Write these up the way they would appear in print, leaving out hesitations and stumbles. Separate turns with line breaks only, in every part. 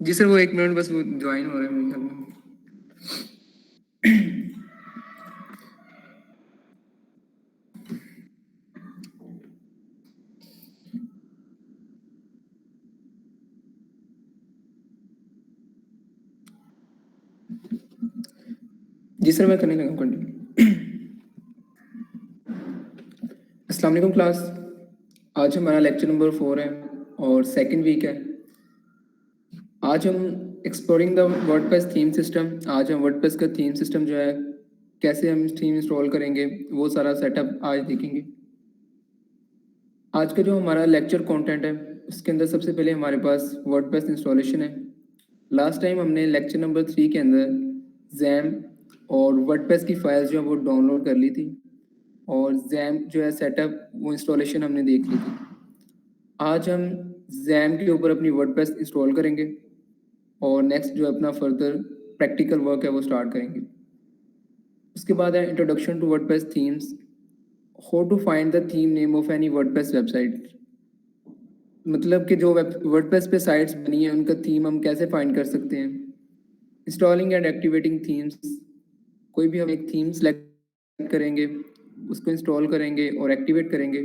जी sir, वो 1 minute बस वो ज्वाइन हो रहे हैं मेरे ख्याल में। जी सर, मैं करने लगा कंटिन्यू। अस्सलाम वालेकुम क्लास। आज हमारा लेक्चर नंबर 4 है और सेकंड वीक है। आज हम exploring the WordPress theme system. आज हम वर्डप्रेस का थीम सिस्टम जो है कैसे हम थीम इंस्टॉल करेंगे वो सारा सेटअप आज देखेंगे। आज का जो हमारा लेक्चर कंटेंट है उसके अंदर सबसे पहले हमारे पास वर्डप्रेस इंस्टॉलेशन है। लास्ट टाइम हमने लेक्चर नंबर 3 के अंदर जैम और वर्डप्रेस की फाइल्स जो है वो डाउनलोड कर ली थी और जैम जो है सेटअप वो इंस्टॉलेशन हमने देख ली थी। आज हम जैम के ऊपर अपनी वर्डप्रेस इंस्टॉल करेंगे और नेक्स्ट जो अपना फर्दर प्रैक्टिकल वर्क है वो स्टार्ट करेंगे। उसके बाद है introduction to WordPress themes, how to find the theme name of any WordPress website. मतलब कि जो वर्डप्रेस पे साइट्स बनी है उनका थीम हम कैसे फाइंड कर सकते हैं। इंस्टॉलिंग एंड एक्टिवेटिंग थीम्स, कोई भी हम एक थीम सेलेक्ट करेंगे, उसको इंस्टॉल करेंगे और एक्टिवेट करेंगे।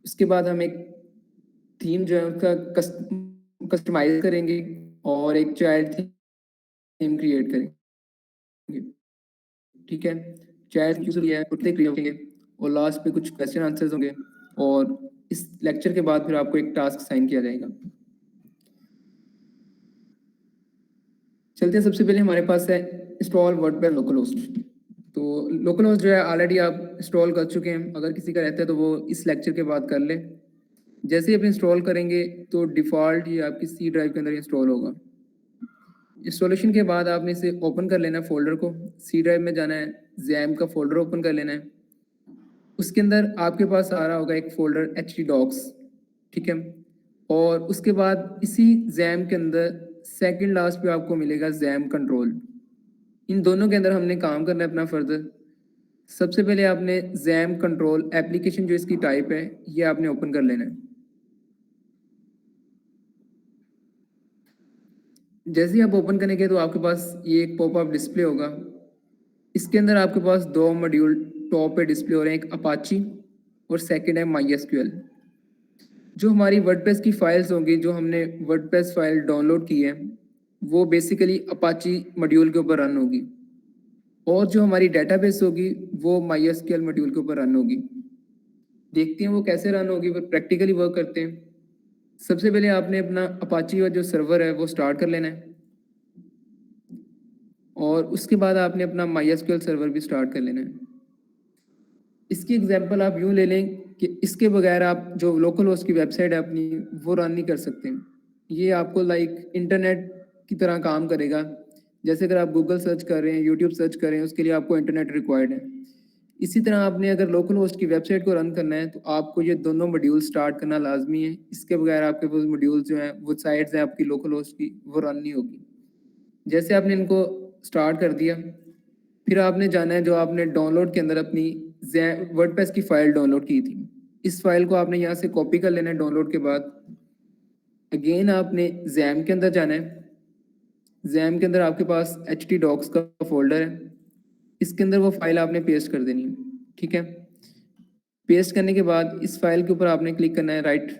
उसके बाद हम एक थीम जो है उसका कस्टमाइज करेंगे और एक चाइल्ड थीम क्रिएट करेंगे। ठीक है, चाइल्ड यूजली है उतने क्रिएट होंगे और लास्ट पे कुछ क्वेश्चन आंसर्स होंगे और इस लेक्चर के बाद फिर आपको एक टास्क साइन किया जाएगा। चलते हैं, सबसे पहले हमारे पास है इंस्टॉल वर्डप्रेस लोकल होस्ट। तो लोकल होस्ट जो है ऑलरेडी आप इंस्टॉल कर चुके हैं, अगर किसी का रहता है तो वो इस लेक्चर के बाद कर ले। जैसे ही आप इंस्टॉल करेंगे तो डिफ़ॉल्ट ये आपकी सी ड्राइव के अंदर इंस्टॉल होगा। इंस्टॉलेशन के बाद आपने इसे ओपन कर लेना है, फोल्डर को सी ड्राइव में जाना है, जैम का फोल्डर ओपन कर लेना है। उसके अंदर आपके पास आ रहा होगा एक फोल्डर htdocs, ठीक है। और उसके बाद इसी जैम के अंदर सेकंड लास्ट पे आपको मिलेगा जैम कंट्रोल। इन दोनों के अंदर हमने काम करना है अपना फर्दर। सबसे पहले आपने जैम कंट्रोल एप्लीकेशन जो इसकी टाइप है ये आपने ओपन कर लेना है। जैसे ही आप ओपन करेंगे तो आपके पास ये एक पॉपअप डिस्प्ले होगा। इसके अंदर आपके पास दो मॉड्यूल टॉप पे डिस्प्ले हो रहे हैं, एक अपाची और सेकंड है MySQL। जो हमारी वर्डप्रेस की फाइल्स होंगी, जो हमने वर्डप्रेस फाइल डाउनलोड की है वो बेसिकली अपाची मॉड्यूल के ऊपर रन होगी और जो हमारी डेटाबेस होगी वो MySQL मॉड्यूल के ऊपर रन होगी। देखते हैं वो कैसे रन होगी, वो प्रैक्टिकली वर्क करते हैं। सबसे पहले आपने अपना अपाची का जो सर्वर है वो स्टार्ट कर लेना है और उसके बाद आपने अपना MySQL सर्वर भी स्टार्ट कर लेना है। इसकी एग्जांपल आप यूँ ले लें कि इसके बगैर आप जो लोकल होस्ट की वेबसाइट है अपनी वो रन नहीं कर सकते। ये आपको लाइक इंटरनेट की तरह काम करेगा। जैसे अगर आप गूगल सर्च कर रहे हैं, यूट्यूब सर्च कर रहे हैं, उसके लिए आपको इंटरनेट रिक्वायर्ड है। इसी तरह आपने अगर लोकल होस्ट की वेबसाइट को रन करना है तो आपको ये दोनों मॉड्यूल स्टार्ट करना लाजमी है। इसके बगैर आपके पास मॉड्यूल्स जो हैं वो साइट्स हैं आपकी लोकल होस्ट की वो रन नहीं होगी। जैसे आपने इनको स्टार्ट कर दिया, फिर आपने जाना है जो आपने डाउनलोड के अंदर अपनी वर्डप्रेस की फाइल डाउनलोड की थी, इस फाइल को आपने यहाँ से कॉपी कर लेना है। डाउनलोड के बाद अगेन आपने जैम के अंदर जाना है। जैम के अंदर आपके पास htdocs का फोल्डर है, इसके अंदर वो फाइल आपने पेस्ट कर देनी है। ठीक है, पेस्ट करने के बाद इस फाइल के ऊपर आपने क्लिक करना है राइट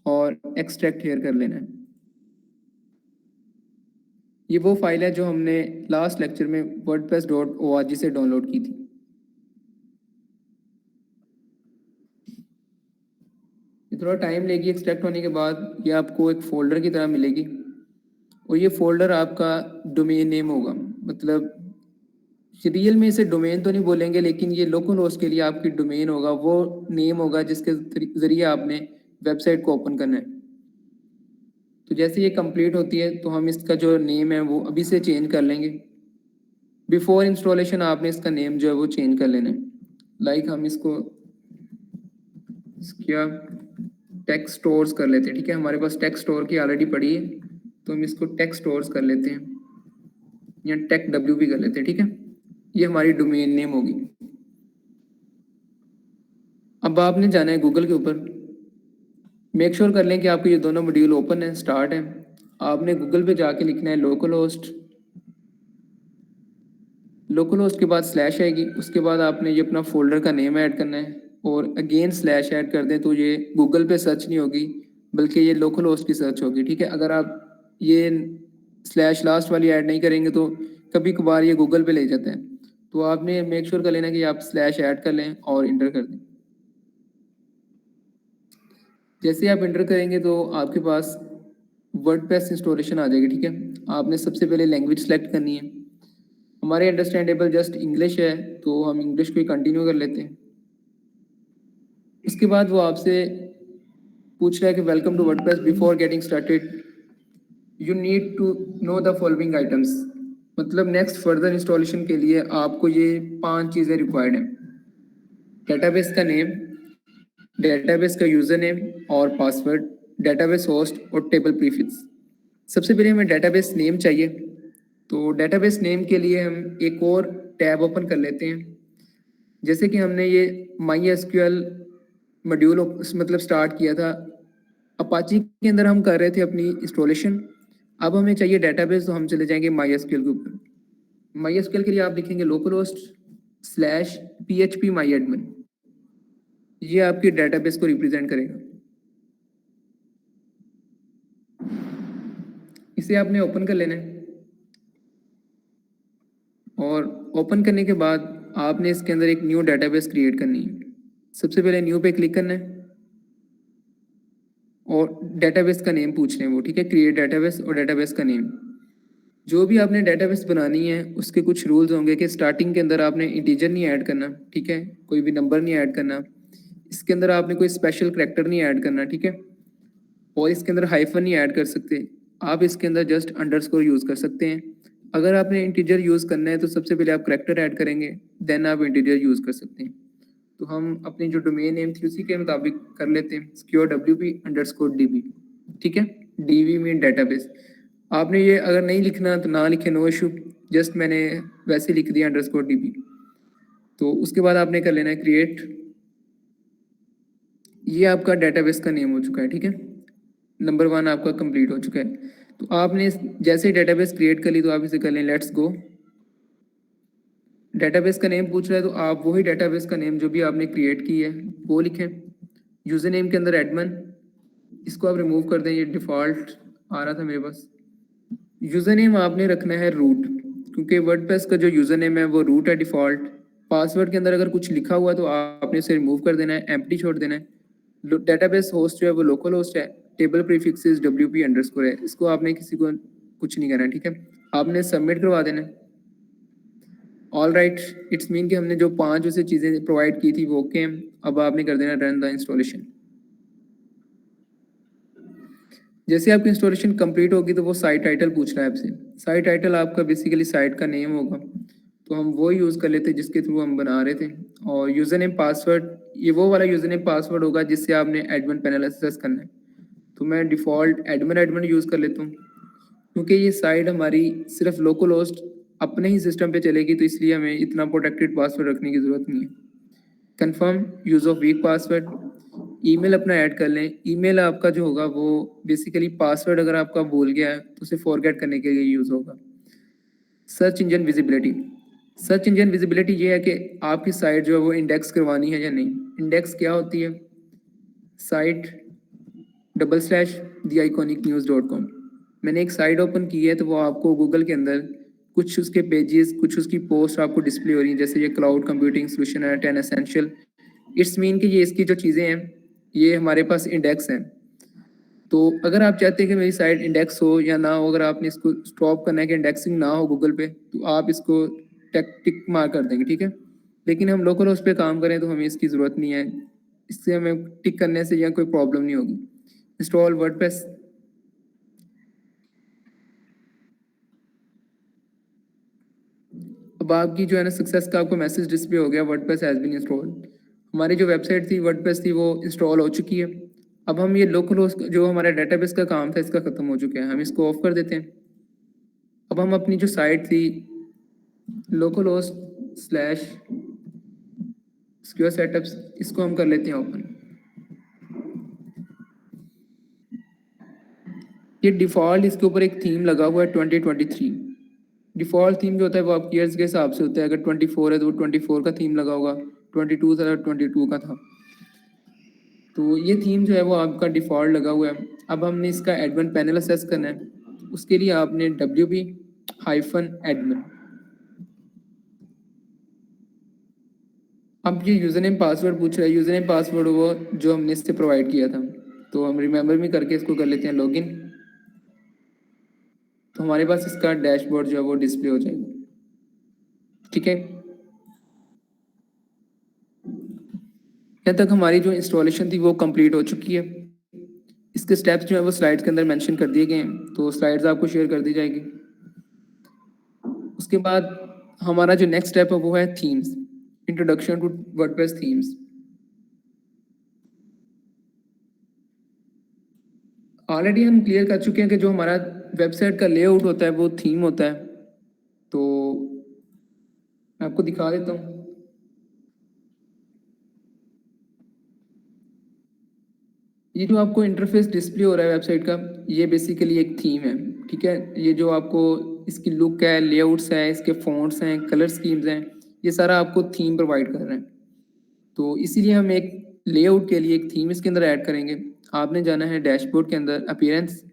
और एक्सट्रैक्ट हेयर कर लेना है। ये वो फाइल है जो हमने लास्ट लेक्चर में wordpress.org से डाउनलोड की थी। ये थोड़ा टाइम लेगी एक्सट्रैक्ट होने के बाद, ये आपको एक फ़ोल्डर की तरह मिलेगी और ये फ़ोल्डर आपका डोमेन नेम होगा। मतलब रियल में इसे डोमेन तो नहीं बोलेंगे, लेकिन ये लोकल होस्ट के लिए आपकी डोमेन होगा, वो नेम होगा जिसके ज़रिए आपने वेबसाइट को ओपन करना है। तो जैसे ये कंप्लीट होती है तो हम इसका जो नेम है वो अभी से चेंज कर लेंगे। बिफोर इंस्टॉलेशन आपने इसका नेम जो है वो चेंज कर लेना है। लाइक हम इसको क्या टेक्स्ट स्टोर्स कर लेते हैं। ठीक है, हमारे पास टेक्स्ट स्टोर की ऑलरेडी पड़ी है तो हम इसको टेक्स्ट स्टोर्स कर लेते हैं या टेक डब्ल्यू भी कर लेते हैं। ठीक है, ये हमारी डोमेन नेम होगी। अब आपने जाना है गूगल के ऊपर, मेक श्योर कर लें कि आपके ये दोनों मॉड्यूल ओपन है, स्टार्ट है। आपने गूगल पे जाके लिखना है लोकल होस्ट के बाद स्लैश आएगी, उसके बाद आपने ये अपना फोल्डर का नेम ऐड करना है और अगेन स्लैश ऐड कर दें तो ये गूगल पे सर्च नहीं होगी बल्कि ये लोकल होस्ट की सर्च होगी। ठीक है, अगर आप ये स्लैश लास्ट वाली ऐड नहीं करेंगे तो कभी कभार ये गूगल पे ले जाते हैं। तो आपने मेक श्योर कर लेना कि आप स्लैश ऐड कर लें और इंटर कर दें। जैसे आप इंटर करेंगे तो आपके पास वर्डप्रेस इंस्टॉलेशन आ जाएगी। ठीक है, आपने सबसे पहले लैंग्वेज सेलेक्ट करनी है। हमारे अंडरस्टैंडेबल जस्ट इंग्लिश है तो हम इंग्लिश को ही कंटिन्यू कर लेते हैं। इसके बाद वो आपसे पूछ रहा है कि welcome to WordPress, before getting started you need to know the following items. मतलब नेक्स्ट फर्दर इंस्टॉलेशन के लिए आपको ये 5 चीज़ें रिक्वायर्ड हैं। डेटाबेस का नेम, डेटाबेस का यूज़र नेम और पासवर्ड, डेटाबेस होस्ट और टेबल प्रीफिक्स। सबसे पहले हमें डेटाबेस नेम चाहिए, तो डेटाबेस नेम के लिए हम एक और टैब ओपन कर लेते हैं। जैसे कि हमने ये माई एसक्यूएल मॉड्यूल मतलब स्टार्ट किया था, अपाची के अंदर हम कर रहे थे अपनी इंस्टॉलेशन। अब हमें चाहिए डेटाबेस, तो हम चले जाएंगे माई एसक्यूएल के ऊपर। माई एसक्यूएल के लिए आप लिखेंगे लोकल होस्ट स्लैश PHP माई एडमिन। ये आपके डेटाबेस को रिप्रेजेंट करेगा। इसे आपने ओपन कर लेना है और ओपन करने के बाद आपने इसके अंदर एक न्यू डेटाबेस क्रिएट करनी है। सबसे पहले न्यू पे क्लिक करना है और डेटाबेस का नेम पूछ रहे हैं वो। ठीक है, क्रिएट डेटाबेस और डेटाबेस का नेम। जो भी आपने डेटाबेस बनानी है उसके कुछ रूल्स होंगे कि स्टार्टिंग के अंदर आपने इंटीजर नहीं ऐड करना। ठीक है, कोई भी नंबर नहीं ऐड करना। इसके अंदर आपने कोई स्पेशल करैक्टर नहीं ऐड करना। ठीक है, और इसके अंदर हाइफन नहीं ऐड कर सकते। आप इसके अंदर जस्ट अंडरस्कोर यूज़ कर सकते हैं। अगर आपने इंटीजर यूज़ करना है तो सबसे पहले आप करैक्टर ऐड करेंगे, देन आप इंटीजर यूज़ कर सकते हैं। तो हम अपनी जो डोमेन नेम थी उसी के मुताबिक कर लेते हैं, securewp_db। ठीक है, DB मीन डेटाबेस। आपने ये अगर नहीं लिखना तो ना लिखे, नो इशू, जस्ट मैंने वैसे लिख दिया _db। तो उसके बाद आपने कर लेना है क्रिएट। ये आपका डेटाबेस का नेम हो चुका है। ठीक है, नंबर 1 आपका कंप्लीट हो चुका है। तो आपने जैसे ही डेटाबेस क्रिएट कर ली तो आप इसे कर लें लेट्स गो। डेटाबेस का नेम पूछ रहा है तो आप वही डेटाबेस का नेम जो भी आपने क्रिएट की है वो लिखें। यूज़र नेम के अंदर एडमिन, इसको आप रिमूव कर दें, ये डिफ़ॉल्ट आ रहा था मेरे पास। यूज़र नेम आपने रखना है रूट, क्योंकि वर्डप्रेस का जो यूज़र नेम है वो रूट है डिफ़ॉल्ट। पासवर्ड के अंदर अगर कुछ लिखा हुआ तो आपने इसे रिमूव कर देना है, एम्प्टी छोड़ देना है। डेटाबेस होस्ट जो है वो लोकल होस्ट है। टेबल प्रीफिक्सेस WP_ है, इसको आपने किसी को कुछ नहीं करना है। ठीक है, आपने सबमिट करवा देना है। ऑल राइट, इट्स मीन कि हमने जो 5 उसे चीज़ें प्रोवाइड की थी वो ओके हैं। अब आपने कर देना रन द इंस्टॉलेशन। जैसे आपकी इंस्टॉलेशन कंप्लीट होगी तो वो साइट टाइटल पूछ रहा है आपसे। साइट टाइटल आपका बेसिकली साइट का नेम होगा, तो हम वो यूज़ कर लेते हैं जिसके थ्रू हम बना रहे थे। और यूज़र नेम पासवर्ड, ये वो वाला यूज़र नेम पासवर्ड होगा जिससे आपने एडमिन पैनल एक्सेस करना है। तो मैं डिफ़ॉल्ट एडमिन यूज़ कर लेता हूँ, क्योंकि ये साइट हमारी सिर्फ लोकल होस्ट अपने ही सिस्टम पे चलेगी, तो इसलिए हमें इतना प्रोटेक्टेड पासवर्ड रखने की ज़रूरत नहीं है। Confirm use of week password. Email अपना ऐड कर लें। ईमेल आपका जो होगा वो बेसिकली पासवर्ड अगर आपका भूल गया है तो उसे फॉरगेट करने के लिए यूज़ होगा। Search engine visibility. Search engine visibility ये है कि आपकी साइट जो है वो इंडेक्स करवानी है या नहीं। इंडेक्स क्या होती है? Site /theIconicnews.com। मैंने एक साइट ओपन की है तो वो आपको गूगल के अंदर कुछ उसके पेजेस, कुछ उसकी पोस्ट आपको डिस्प्ले हो रही हैं। जैसे ये क्लाउड कंप्यूटिंग सोल्यूशन है 10 एसेंशियल। इट्स मीन कि ये इसकी जो चीज़ें हैं ये हमारे पास इंडेक्स हैं। तो अगर आप चाहते हैं कि मेरी साइट इंडेक्स हो या ना हो, अगर आपने इसको स्टॉप करना है कि इंडेक्सिंग ना हो गूगल पे, तो आप इसको टिक मार्क कर देंगे। ठीक है, लेकिन हम लोकल होस्ट पे काम करें तो हमें इसकी ज़रूरत नहीं है। इससे हमें टिक करने से या कोई प्रॉब्लम नहीं होगी। Install WordPress. अब आपकी जो है ना सक्सेस का आपको मैसेज डिस्प्ले हो गया, वर्डप्रेस हैज़ बीन इंस्टॉल्ड। हमारी जो वेबसाइट थी वर्डप्रेस थी वो इंस्टॉल हो चुकी है। अब हम ये लोकल होस्ट जो हमारा डेटाबेस का काम था इसका ख़त्म हो चुका है, हम इसको ऑफ कर देते हैं। अब हम अपनी जो साइट थी local host slash secure setups, इसको हम कर लेते हैं ओपन। ये डिफ़ॉल्ट इसके ऊपर एक थीम लगा हुआ है 2023। डिफ़ॉल्ट थीम जो होता है वो आपकी ईयर्स के हिसाब से होता है। अगर 24 है तो 24 का थीम लगा होगा, 22 था तो 22 का था। तो ये थीम जो है वो आपका डिफ़ॉल्ट लगा हुआ है। अब हमने इसका एडमिन पैनल असेस करना है। उसके लिए आपने wp-admin, अब ये यूज़र नेम पासवर्ड पूछ रहा है। यूज़र नेम पासवर्ड वो जो हमने इससे प्रोवाइड किया था, तो हम रिमेंबर भी करके इसको कर लेते हैं लॉगिन। तो हमारे पास इसका डैशबोर्ड जो है वो डिस्प्ले हो जाएगा। ठीक है, यहाँ तक हमारी जो इंस्टॉलेशन थी वो कंप्लीट हो चुकी है। इसके स्टेप्स जो है वो स्लाइड्स के अंदर मेंशन कर दिए गए हैं, तो स्लाइड्स आपको शेयर कर दी जाएगी। उसके बाद हमारा जो नेक्स्ट स्टेप है वो है themes, introduction to WordPress themes. Already हम क्लियर कर चुके हैं कि जो हमारा वेबसाइट का लेआउट होता है वो थीम होता है। तो मैं आपको दिखा देता हूँ। ये जो आपको इंटरफेस डिस्प्ले हो रहा है वेबसाइट का, ये बेसिकली एक थीम है। ठीक है, ये जो आपको इसकी लुक है, लेआउट्स है, इसके फॉन्ट्स हैं, कलर स्कीम्स हैं, ये सारा आपको थीम प्रोवाइड कर रहे हैं। तो इसीलिए हम एक लेआउट के लिए एक थीम इसके अंदर ऐड करेंगे। आपने जाना है डैशबोर्ड के अंदर, अपीयरेंस।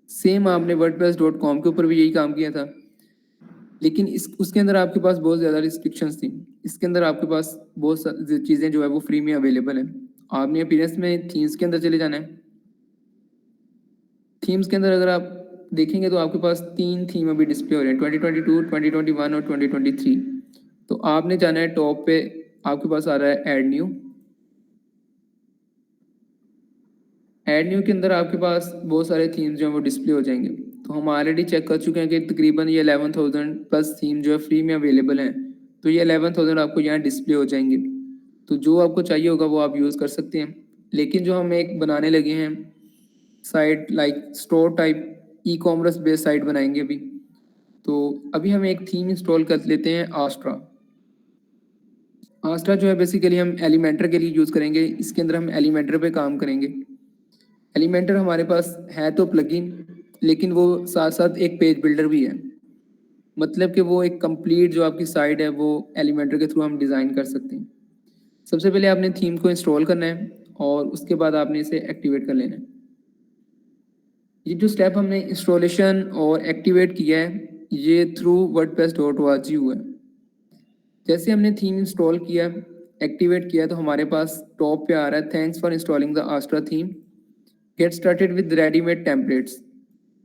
सेम आपने wordpress.com के ऊपर भी यही काम किया था, लेकिन इस उसके अंदर आपके पास बहुत ज़्यादा रिस्ट्रिक्शंस थी। इसके अंदर आपके पास बहुत चीज़ें जो है वो फ्री में अवेलेबल है। आपने अपीयरेंस में थीम्स के अंदर चले जाना है। थीम्स के अंदर अगर आप देखेंगे तो आपके पास 3 थीम अभी डिस्प्ले हो रहे हैं, 2022, 2021 और 2023। तो आपने जाना है टॉप पे, आपके पास आ रहा है ऐड न्यू। ऐड न्यू के अंदर आपके पास बहुत सारे थीम्स जो हैं वो डिस्प्ले हो जाएंगे। तो हम ऑलरेडी चेक कर चुके हैं कि तकरीबन ये 11,000 प्लस थीम जो है फ्री में अवेलेबल हैं। तो ये 11,000 आपको यहाँ डिस्प्ले हो जाएंगे। तो जो आपको चाहिए होगा वो आप यूज़ कर सकते हैं। लेकिन जो हम एक बनाने लगे हैं site, like store type e commerce based site बनाएंगे अभी। तो अभी हम एक थीम इंस्टॉल कर लेते हैं, आस्ट्रा। आस्ट्रा जो है बेसिकली हम एलिमेंटर के लिए यूज़ करेंगे। इसके अंदर हम एलिमेंटर पे काम करेंगे। एलिमेंटर हमारे पास है तो प्लगइन, लेकिन वो साथ साथ एक पेज बिल्डर भी है। मतलब कि वो एक कंप्लीट जो आपकी साइट है वो एलिमेंटर के थ्रू हम डिज़ाइन कर सकते हैं। सबसे पहले आपने थीम को इंस्टॉल करना है और उसके बाद आपने इसे एक्टिवेट कर लेना है। ये जो स्टेप हमने इंस्टॉलेशन और एक्टिवेट किया है ये थ्रू wordpress.org हुआ है। जैसे हमने थीम इंस्टॉल किया, एक्टिवेट किया, तो हमारे पास टॉप पे आ रहा है thanks for installing the Astra theme, get started with readymade templates.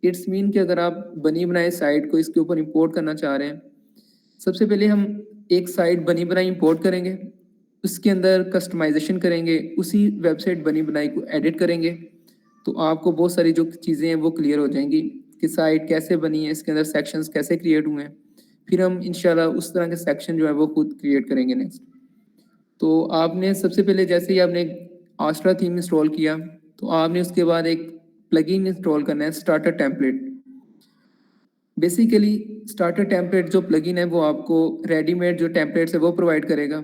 It's mean कि अगर आप बनी बनाई साइट को इसके ऊपर इंपोर्ट करना चाह रहे हैं, सबसे पहले हम एक साइट बनी बनाई इंपोर्ट करेंगे, उसके अंदर कस्टमाइजेशन करेंगे, उसी वेबसाइट बनी बनाई को एडिट करेंगे। तो आपको बहुत सारी जो चीज़ें हैं वो क्लियर हो जाएंगी कि साइट कैसे बनी है, इसके अंदर सेक्शंस कैसे क्रिएट हुए हैं। फिर हम इंशाल्लाह उस तरह के सेक्शन जो है वो खुद क्रिएट करेंगे नेक्स्ट। तो आपने सबसे पहले जैसे ही आपने आस्ट्रा थीम इंस्टॉल किया, तो आपने उसके बाद एक प्लगइन इंस्टॉल करना है, starter template. Basically starter template जो प्लगइन है वो आपको रेडीमेड जो टेम्पलेट्स है वो प्रोवाइड करेगा।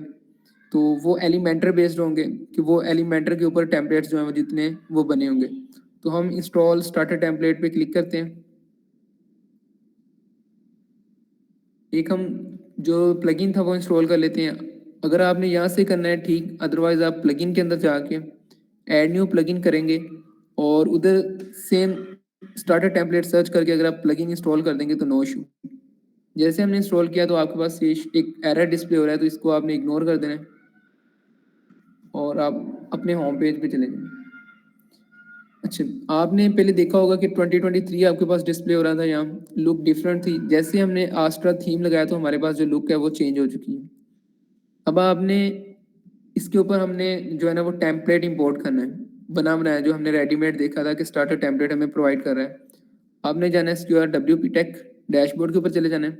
तो वो एलिमेंटर बेस्ड होंगे कि वो एलिमेंटर के ऊपर टेम्पलेट्स जो हैं वो जितने वो बने होंगे। तो हम इंस्टॉल स्टार्टर टेम्पलेट पे क्लिक करते हैं। एक हम जो प्लगइन था वो इंस्टॉल कर लेते हैं। अगर आपने यहाँ से करना है ठीक, अदरवाइज आप प्लगइन के अंदर जाके ऐड न्यू प्लगइन करेंगे और उधर सेम स्टार्टर टेम्पलेट सर्च करके अगर आप प्लगइन इंस्टॉल कर देंगे तो नो इशू। जैसे हमने इंस्टॉल किया तो आपके पास ये एक एरर डिस्प्ले हो रहा है, तो इसको आपने इग्नोर कर देना है और आप अपने होम पेज पे चले जाएं। अच्छा, आपने पहले देखा होगा कि 2023 आपके पास डिस्प्ले हो रहा था, यहाँ लुक डिफरेंट थी। जैसे हमने आस्ट्रा थीम लगाया तो हमारे पास जो लुक है वो चेंज हो चुकी है। अब आपने इसके ऊपर हमने जो है ना वो टेम्पलेट इंपोर्ट करना है, बना बनाया जो हमने रेडीमेड देखा था कि स्टार्टर टेम्पलेट हमें प्रोवाइड कर रहा है। आपने जाना है इसके बाद WP टेक डैशबोर्ड के ऊपर चले जाना है।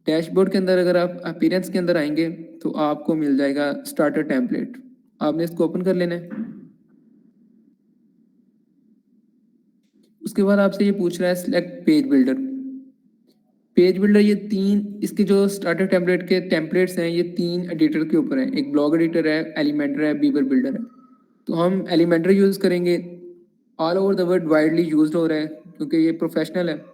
डैशबोर्ड के अंदर अगर आप अपीयरेंस के अंदर आएंगे तो आपको मिल जाएगा स्टार्टर टेम्पलेट। आपने इसको ओपन कर लेना है। उसके बाद आपसे ये पूछ रहा है select page builder. Page builder ये तीन, इसके जो स्टार्टर टेम्पलेट के टेम्पलेट्स हैं ये 3 एडिटर के ऊपर हैं। एक ब्लॉग एडिटर है, एलिमेंटर है, बीवर बिल्डर है। तो हम एलिमेंटर यूज़ करेंगे। All over the world widely used हो रहा है क्योंकि ये प्रोफेशनल है।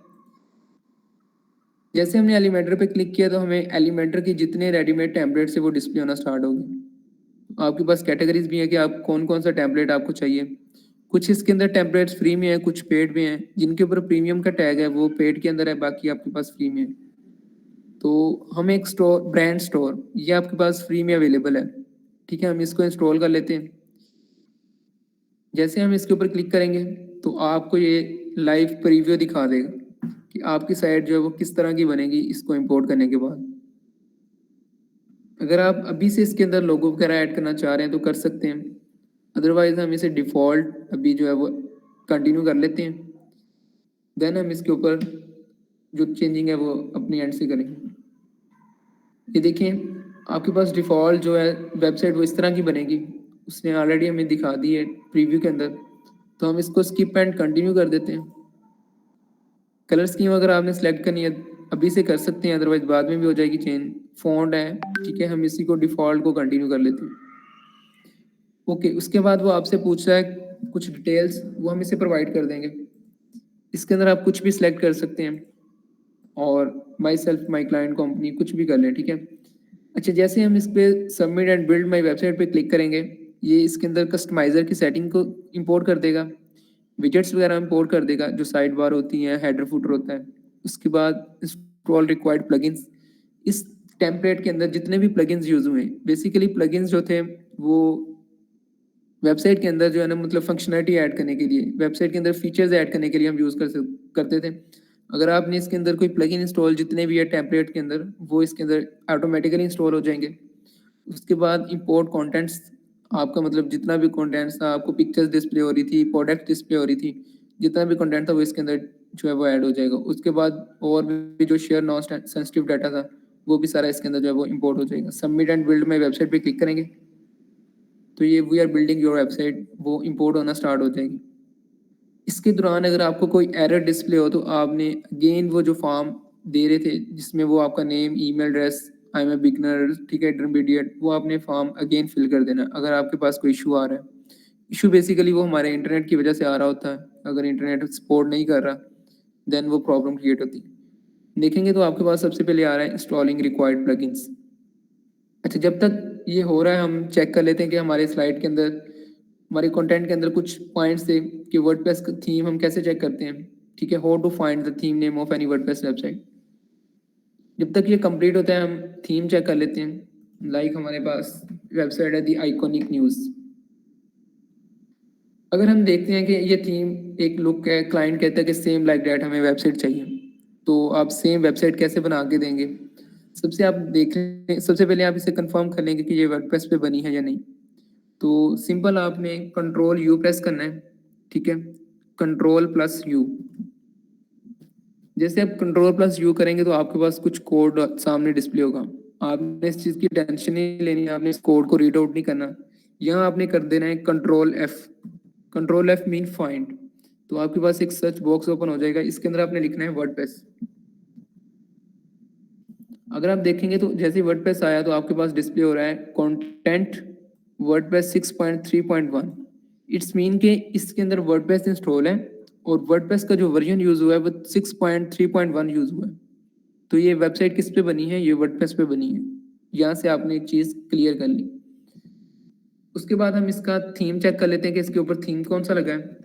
जैसे हमने एलिमेंटर पे क्लिक किया तो हमें एलिमेंटर की जितने रेडीमेड टेम्पलेट्स है वो डिस्प्ले होना स्टार्ट होगी। आपके पास कैटेगरीज भी है कि आप कौन कौन सा टेम्पलेट आपको चाहिए। कुछ इसके अंदर टेम्पलेट्स फ्री में है, कुछ पेड में है। जिनके ऊपर प्रीमियम का टैग है वो पेड के अंदर है, बाकी आपके पास फ्री में है। तो हम एक स्टोर, ब्रांड स्टोर, ये आपके पास फ्री में अवेलेबल है। ठीक है, हम इसको इंस्टॉल कर लेते हैं। जैसे हम इसके ऊपर क्लिक करेंगे तो आपको ये लाइव प्रीव्यू दिखा देगा कि आपकी साइट जो है वो किस तरह की बनेगी इसको इंपोर्ट करने के बाद। अगर आप अभी से इसके अंदर लोगो वगैरह ऐड करना चाह रहे हैं तो कर सकते हैं, अदरवाइज हम इसे डिफ़ॉल्ट अभी जो है वो कंटिन्यू कर लेते हैं। देन हम इसके ऊपर जो चेंजिंग है वो अपनी एंड से करेंगे। ये देखिए आपके पास डिफ़ॉल्ट जो है वेबसाइट वो इस तरह की बनेगी, उसने ऑलरेडी हमें दिखा दी है प्रीव्यू के अंदर। तो हम इसको स्किप एंड कंटिन्यू कर देते हैं। कलर स्कीम अगर आपने सेलेक्ट करनी है अभी से कर सकते हैं, अदरवाइज बाद में भी हो जाएगी चेंज। फॉन्ट है, ठीक है, हम इसी को डिफ़ॉल्ट को कंटिन्यू कर लेते हैं। ओके, उसके बाद वो आपसे पूछ रहा है कुछ डिटेल्स, वो हम इसे प्रोवाइड कर देंगे। इसके अंदर आप कुछ भी सिलेक्ट कर सकते हैं और my self, my client, company, कुछ भी कर लें, ठीक है। अच्छा, जैसे हम इस पर submit and build my website पे क्लिक करेंगे, ये इसके अंदर कस्टमाइज़र की सेटिंग को इंपोर्ट कर देगा, विजेट्स वगैरह इंपोर्ट कर देगा, जो साइड बार होती हैं, हेडर फुटर होता है। उसके बाद इंस्टॉल रिक्वायर्ड प्लगइन्स। इस टेम्पलेट के अंदर जितने भी प्लगइन्स यूज़ हुए, बेसिकली प्लगइन्स जो थे वो वेबसाइट के अंदर जो है ना, मतलब फंक्शनलिटी ऐड करने के लिए, वेबसाइट के अंदर फीचर्स ऐड करने के लिए हम यूज़ करते थे। अगर आपने इसके अंदर कोई प्लगइन इंस्टॉल जितने भी है टेम्पलेट के अंदर, वो इसके अंदर ऑटोमेटिकली इंस्टॉल हो जाएंगे। उसके बाद इंपोर्ट कंटेंट्स, आपका मतलब जितना भी कंटेंट्स था, आपको पिक्चर्स डिस्प्ले हो रही थी, प्रोडक्ट डिस्प्ले हो रही थी, जितना भी कंटेंट था वो इसके अंदर जो है वो ऐड हो जाएगा। उसके बाद और भी जो शेयर नॉन सेंसिटिव डाटा था वो भी सारा इसके अंदर जो है वो इंपोर्ट हो जाएगा। सबमिट एंड बिल्ड में वेबसाइट पे क्लिक करेंगे तो ये we are building your website वो इंपोर्ट होना स्टार्ट हो जाएगी। इसके दौरान अगर आपको कोई एरर डिस्प्ले हो तो आपने अगेन वो जो फॉर्म दे रहे थे जिसमें वो आपका name, email address, I am a beginner, ठीक है, इंटरमीडिएट, वो आपने फॉर्म अगेन फिल कर देना अगर आपके पास कोई इशू आ रहा है। इशू बेसिकली वो हमारे इंटरनेट की वजह से आ रहा होता है। अगर इंटरनेट सपोर्ट नहीं कर रहा देन वो प्रॉब्लम क्रिएट होती है। देखेंगे तो आपके पास सबसे पहले आ रहा है इंस्टॉलिंग रिक्वायर्ड प्लगइन्स। अच्छा, जब तक ये हो रहा है हम चेक कर लेते हैं कि हमारे स्लाइड के अंदर, हमारे कंटेंट के अंदर कुछ पॉइंट्स थे कि वर्डप्रेस थीम हम कैसे चेक करते हैं। ठीक है, how to find the theme name of any WordPress website. जब तक ये कंप्लीट होता है हम थीम चेक कर लेते हैं। लाइक हमारे पास वेबसाइट है दी आइकॉनिक न्यूज़। अगर हम देखते हैं कि ये थीम एक लुक है, क्लाइंट कहता है कि सेम लाइक दैट हमें वेबसाइट चाहिए, तो आप सेम वेबसाइट कैसे बना के देंगे। सबसे आप देख लें, सबसे पहले आप इसे कंफर्म कर लेंगे कि ये वर्डप्रेस पे बनी है या नहीं। तो सिंपल आपने कंट्रोल यू प्रेस करना है, ठीक है, कंट्रोल प्लस यू। जैसे आप कंट्रोल प्लस यू करेंगे तो आपके पास कुछ कोड सामने डिस्प्ले होगा। आपने इस चीज़ की टेंशन नहीं लेनी, आपने इस कोड को रीड आउट नहीं करना। यहाँ आपने कर देना है control F. Control F mean find. तो आपके पास एक सर्च बॉक्स ओपन हो जाएगा, इसके अंदर आपने लिखना है वर्डप्रेस। अगर आप देखेंगे तो जैसे ही वर्डप्रेस आया तो आपके पास डिस्प्ले हो रहा है कंटेंट वर्डप्रेस 6.3.1। इट्स मीन के इसके अंदर वर्डप्रेस इंस्टॉल है और वर्डप्रेस का जो वर्जन यूज़ हुआ है वो 6.3.1 यूज़ हुआ है। तो ये वेबसाइट किस पे बनी है, ये वर्डप्रेस पे बनी है। यहाँ से आपने एक चीज़ क्लियर कर ली। उसके बाद हम इसका थीम चेक कर लेते हैं कि इसके ऊपर थीम कौन सा लगा है।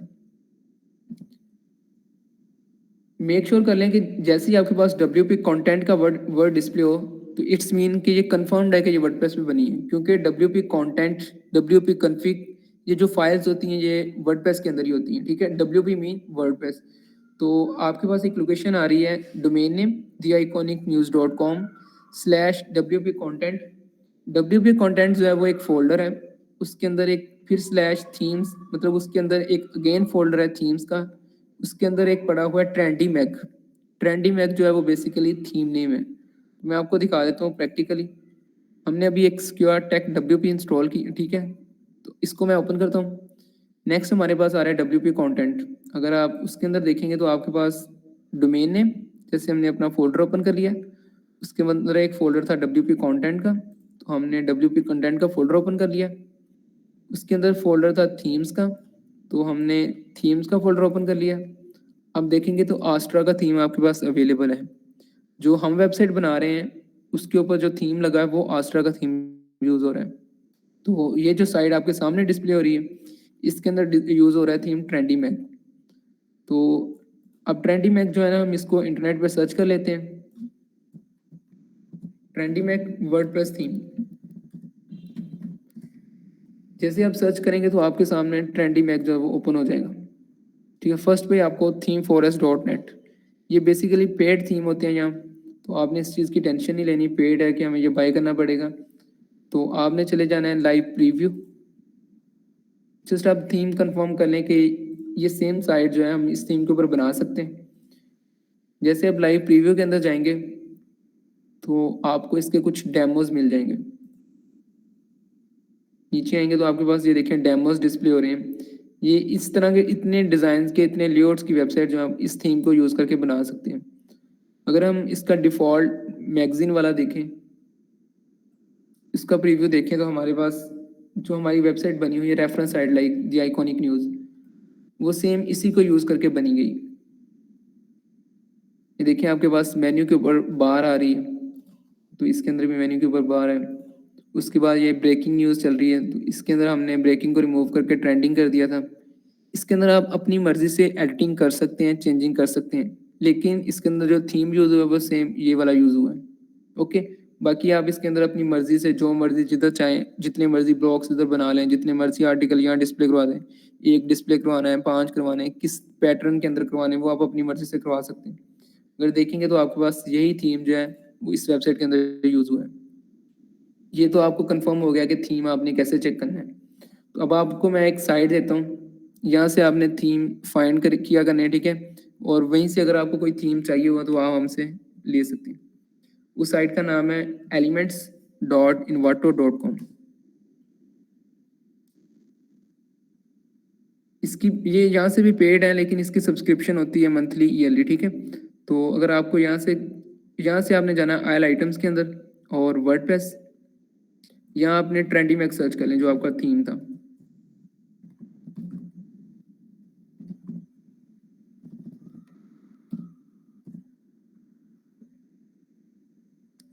मेक श्योर कर लें कि जैसे ही आपके पास WP कंटेंट का वर्ड डिस्प्ले हो तो इट्स मीन कि ये कंफर्म्ड है कि ये वर्डप्रेस पे बनी है, क्योंकि WP कंटेंट, WP कॉन्फ़िग, ये जो फाइल्स होती हैं ये वर्डप्रेस के अंदर ही होती हैं, ठीक है। WP mean WordPress. तो आपके पास एक लोकेशन आ रही है, domain name theiconicnews.com/WP content. WP content जो है वो एक फोल्डर है, उसके अंदर एक फिर स्लैश थीम्स, मतलब उसके अंदर एक अगेन फोल्डर है थीम्स का। उसके अंदर एक पड़ा हुआ है ट्रेंडी मैग। ट्रेंडी मैग जो है वो बेसिकली थीम नेम है। मैं आपको दिखा देता हूँ प्रैक्टिकली। हमने अभी एक सिक्योर टेक WP इंस्टॉल की, ठीक है, तो इसको मैं ओपन करता हूँ। नेक्स्ट हमारे पास आ रहा है WP कंटेंट। अगर आप उसके अंदर देखेंगे तो आपके पास डोमेन नेम, जैसे हमने अपना फोल्डर ओपन कर लिया, उसके अंदर एक फोल्डर था WP कंटेंट का, तो हमने WP कंटेंट का फोल्डर ओपन कर लिया। उसके अंदर फोल्डर था थीम्स का, तो हमने थीम्स का फोल्डर ओपन कर लिया। अब देखेंगे तो आस्ट्रा का थीम आपके पास अवेलेबल है। जो हम वेबसाइट बना रहे हैं उसके ऊपर जो थीम लगा है वो आस्ट्रा का थीम यूज़ हो रहा है। तो ये जो साइड आपके सामने डिस्प्ले हो रही है इसके अंदर यूज़ हो रहा है थीम ट्रेंडी मैक। तो अब ट्रेंडी मैक जो है ना हम इसको इंटरनेट पर सर्च कर लेते हैं। ट्रेंडी मैक वर्डप्रेस थीम, जैसे आप सर्च करेंगे तो आपके सामने ट्रेंडी मैक जो है वो ओपन हो जाएगा। ठीक है, फर्स्ट पे आपको themeforest.net, ये बेसिकली पेड थीम होते हैं यहाँ। तो आपने इस चीज़ की टेंशन नहीं लेनी, पेड है कि हमें ये बाय करना पड़ेगा। तो आपने चले जाना है लाइव प्रीव्यू। जस्ट आप थीम कंफर्म कर लें कि ये सेम साइट जो है हम इस थीम के ऊपर बना सकते हैं। जैसे आप लाइव प्रीव्यू के अंदर जाएंगे तो आपको इसके कुछ डेमोज मिल जाएंगे। नीचे आएंगे तो आपके पास ये देखें डेमोज डिस्प्ले हो रहे हैं। ये इस तरह के इतने डिज़ाइन के इतने लेआउट्स की वेबसाइट जो आप इस थीम को यूज़ करके बना सकते हैं। अगर हम इसका डिफ़ॉल्ट मैगज़ीन वाला देखें, इसका प्रीव्यू देखें तो हमारे पास जो हमारी वेबसाइट बनी हुई है reference site like the iconic news, वो सेम इसी को यूज़ करके बनी गई। ये देखिए आपके पास मेन्यू के ऊपर बार आ रही है, तो इसके अंदर भी मेन्यू के ऊपर बार है। उसके बाद ये ब्रेकिंग न्यूज़ चल रही है, तो इसके अंदर हमने ब्रेकिंग को रिमूव करके ट्रेंडिंग कर दिया था। इसके अंदर आप अपनी मर्ज़ी से एडिटिंग कर सकते हैं, चेंजिंग कर सकते हैं, लेकिन इसके अंदर जो थीम यूज़ हुआ है वो सेम ये वाला यूज़ हुआ है। ओके, बाकी आप इसके अंदर अपनी मर्ज़ी से जो मर्ज़ी जिधर चाहें जितने मर्ज़ी ब्लॉग्स इधर बना लें, जितने मर्ज़ी आर्टिकल यहाँ डिस्प्ले करवा दें। 1 डिस्प्ले करवाना है, 5 करवाने हैं, किस पैटर्न के अंदर करवाने हैं वो आप अपनी मर्ज़ी से करवा सकते हैं। अगर देखेंगे तो आपके पास यही थीम जो है वो इस वेबसाइट के अंदर यूज़ हुआ है। ये तो आपको कंफर्म हो गया कि थीम आपने कैसे चेक करना है। तो अब आपको मैं एक साइट देता हूँ, यहाँ से आपने थीम फाइंड कर किया करना है, ठीक है। और वहीं से अगर आपको कोई थीम चाहिए हुआ तो आप हमसे ले सकते हैं। उस साइट का नाम है elements.envato.com। इसकी ये यहाँ से भी पेड है लेकिन इसकी सब्सक्रिप्शन होती है मंथली ईयरली, ठीक है। तो अगर आपको यहाँ से आपने जाना है आयल आइटम्स के अंदर और वर्डप्रेस, यहाँ आपने ट्रेंडी मैक सर्च कर लें जो आपका थीम था।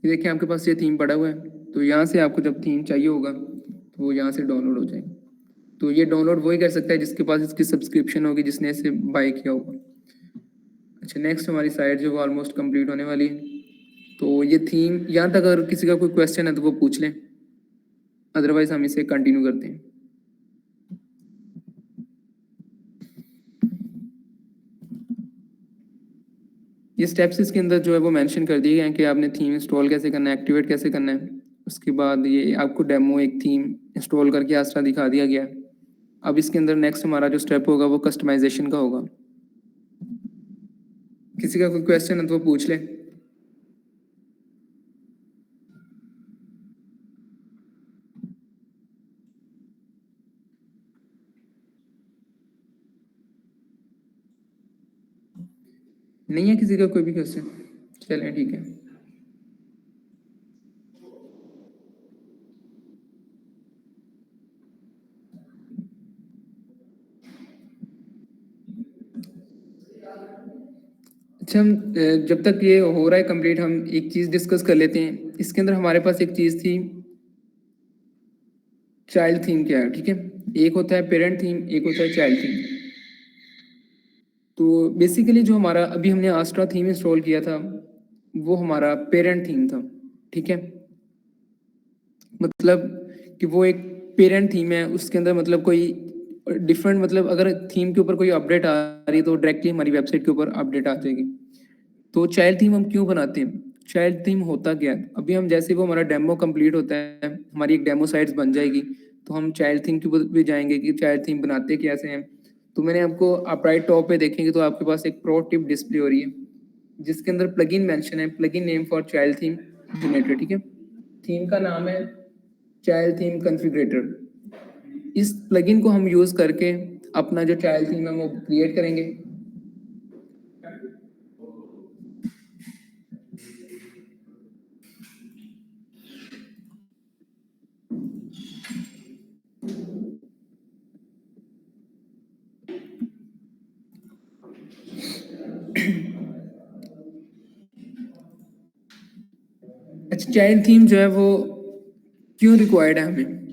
ये देखिए आपके पास ये थीम पड़ा हुआ है, तो यहाँ से आपको जब थीम चाहिए होगा तो वो यहाँ से डाउनलोड हो जाएगा। तो ये डाउनलोड वही कर सकता है जिसके पास इसकी सब्सक्रिप्शन होगी, जिसने इसे बाय किया होगा। अच्छा, नेक्स्ट हमारी साइट जो वो ऑलमोस्ट कंप्लीट होने वाली है। तो ये थीम यहाँ तक अगर किसी का कोई क्वेश्चन है तो वो पूछ लें, अदरवाइज हम इसे कंटिन्यू करते हैं। ये स्टेप्स इसके अंदर जो है वो मेंशन कर दिए गए हैं कि आपने थीम इंस्टॉल कैसे करना है, एक्टिवेट कैसे करना है। उसके बाद ये आपको डेमो एक थीम इंस्टॉल करके आस्था दिखा दिया गया है। अब इसके अंदर नेक्स्ट हमारा जो स्टेप होगा वो कस्टमाइजेशन का होगा। किसी का कोई क्वेश्चन है तो वो पूछ ले। नहीं है किसी का कोई भी क्वेश्चन? चलें ठीक है। अच्छा, हम जब तक ये हो रहा है कंप्लीट हम एक चीज़ डिस्कस कर लेते हैं। इसके अंदर हमारे पास एक चीज़ थी चाइल्ड थीम, क्या है, ठीक है। एक होता है पेरेंट थीम, एक होता है चाइल्ड थीम। तो बेसिकली जो हमारा अभी हमने आस्ट्रा थीम इंस्टॉल किया था वो हमारा पेरेंट थीम था, ठीक है। मतलब कि वो एक पेरेंट थीम है, उसके अंदर मतलब कोई डिफरेंट मतलब अगर थीम के ऊपर कोई अपडेट आ रही है तो डायरेक्टली हमारी वेबसाइट के ऊपर अपडेट आ जाएगी। तो चाइल्ड थीम हम क्यों बनाते हैं, चाइल्ड थीम होता क्या है, अभी हम जैसे वो हमारा डेमो कंप्लीट होता है हमारी एक डेमो साइट्स बन जाएगी तो हम चाइल्ड थीम के ऊपर भी जाएंगे कि चाइल्ड थीम बनाते कैसे हैं। तो मैंने आपको आप राइट टॉप पे देखेंगे तो आपके पास एक प्रो टिप डिस्प्ले हो रही है जिसके अंदर प्लगइन मेंशन है, plugin name for child theme generator, ठीक है। थीम का नाम है चाइल्ड थीम कॉन्फ़िगरेटर। इस प्लगइन को हम यूज़ करके अपना जो चाइल्ड थीम है वो क्रिएट करेंगे। अच्छा, चाइल्ड थीम जो है वो क्यों रिक्वायर्ड है हमें?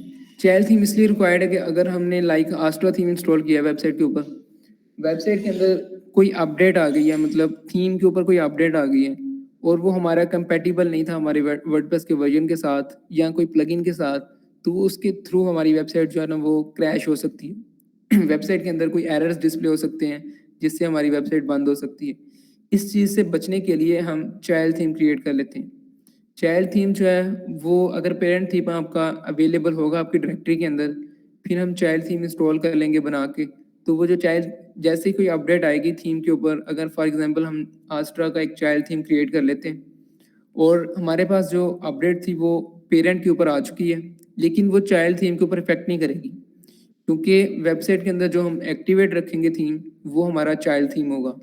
चाइल्ड थीम इसलिए रिक्वायर्ड है कि अगर हमने लाइक आस्ट्रा थीम इंस्टॉल किया है वेबसाइट के ऊपर, वेबसाइट के अंदर कोई अपडेट आ गई है, मतलब थीम के ऊपर कोई अपडेट आ गई है और वो हमारा कंपैटिबल नहीं था हमारे वर्डप्रेस के वर्जन के साथ या कोई प्लगइन के साथ, तो उसके थ्रू हमारी वेबसाइट जो है ना वो क्रैश हो सकती है। वेबसाइट के अंदर कोई एरर्स डिस्प्ले हो सकते हैं जिससे हमारी वेबसाइट बंद हो सकती है। इस चीज़ से बचने के लिए हम चाइल्ड थीम क्रिएट कर लेते हैं। चाइल्ड थीम जो है वो अगर पेरेंट थीम आपका अवेलेबल होगा आपकी डायरेक्टरी के अंदर, फिर हम चाइल्ड थीम इंस्टॉल कर लेंगे बना के, तो वो जो चाइल्ड जैसे ही कोई अपडेट आएगी थीम के ऊपर, अगर फॉर एग्जांपल हम आस्ट्रा का एक चाइल्ड थीम क्रिएट कर लेते हैं और हमारे पास जो अपडेट थी वो पेरेंट के ऊपर आ चुकी है, लेकिन वो चाइल्ड थीम के ऊपर इफेक्ट नहीं करेगी, क्योंकि वेबसाइट के अंदर जो हम एक्टिवेट रखेंगे थीम वो हमारा चाइल्ड थीम होगा,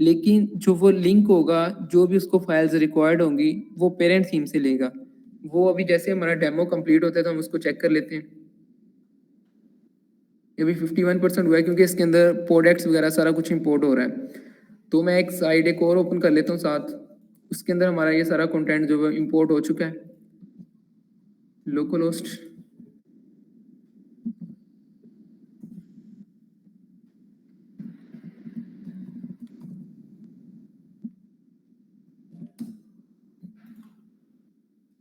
लेकिन जो वो लिंक होगा, जो भी उसको फाइल्स रिक्वायर्ड होंगी, वो पेरेंट थीम से लेगा। वो अभी जैसे हमारा डेमो कंप्लीट होता है तो हम उसको चेक कर लेते हैं। ये भी 51% हुआ है क्योंकि इसके अंदर प्रोडक्ट्स वगैरह सारा कुछ इंपोर्ट हो रहा है। तो मैं एक साइड एक और ओपन कर लेता हूँ साथ, उसके अंदर हमारा ये सारा कंटेंट जो है इंपोर्ट हो चुका है। लोकल होस्ट,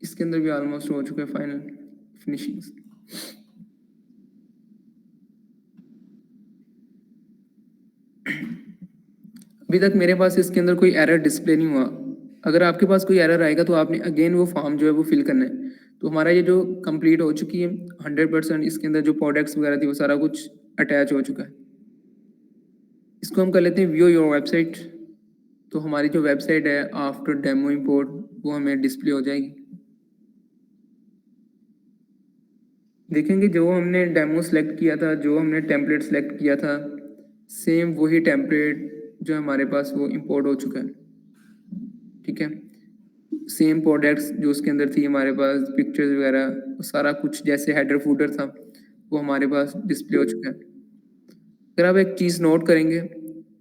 इसके अंदर भी ऑलमोस्ट हो चुका है फाइनल फिनिशिंग्स। अभी तक मेरे पास इसके अंदर कोई एरर डिस्प्ले नहीं हुआ। अगर आपके पास कोई एरर आएगा तो आपने अगेन वो फॉर्म जो है वो फिल करना है। तो हमारा ये जो कंप्लीट हो चुकी है 100%, इसके अंदर जो प्रोडक्ट्स वगैरह थी वो सारा कुछ अटैच हो चुका है। इसको हम कर लेते हैं व्यू योर वेबसाइट। तो हमारी जो वेबसाइट है आफ्टर डेमो इंपोर्ट वो हमें डिस्प्ले हो जाएगी। देखेंगे जो हमने डेमो सेलेक्ट किया था, जो हमने टेम्पलेट सेलेक्ट किया था, सेम वही टेम्पलेट जो हमारे पास वो इंपोर्ट हो चुका है। ठीक है, सेम प्रोडक्ट्स जो उसके अंदर थी हमारे पास, पिक्चर्स वगैरह सारा कुछ जैसे हेडर फूटर था वो हमारे पास डिस्प्ले हो चुका है। अगर आप एक चीज़ नोट करेंगे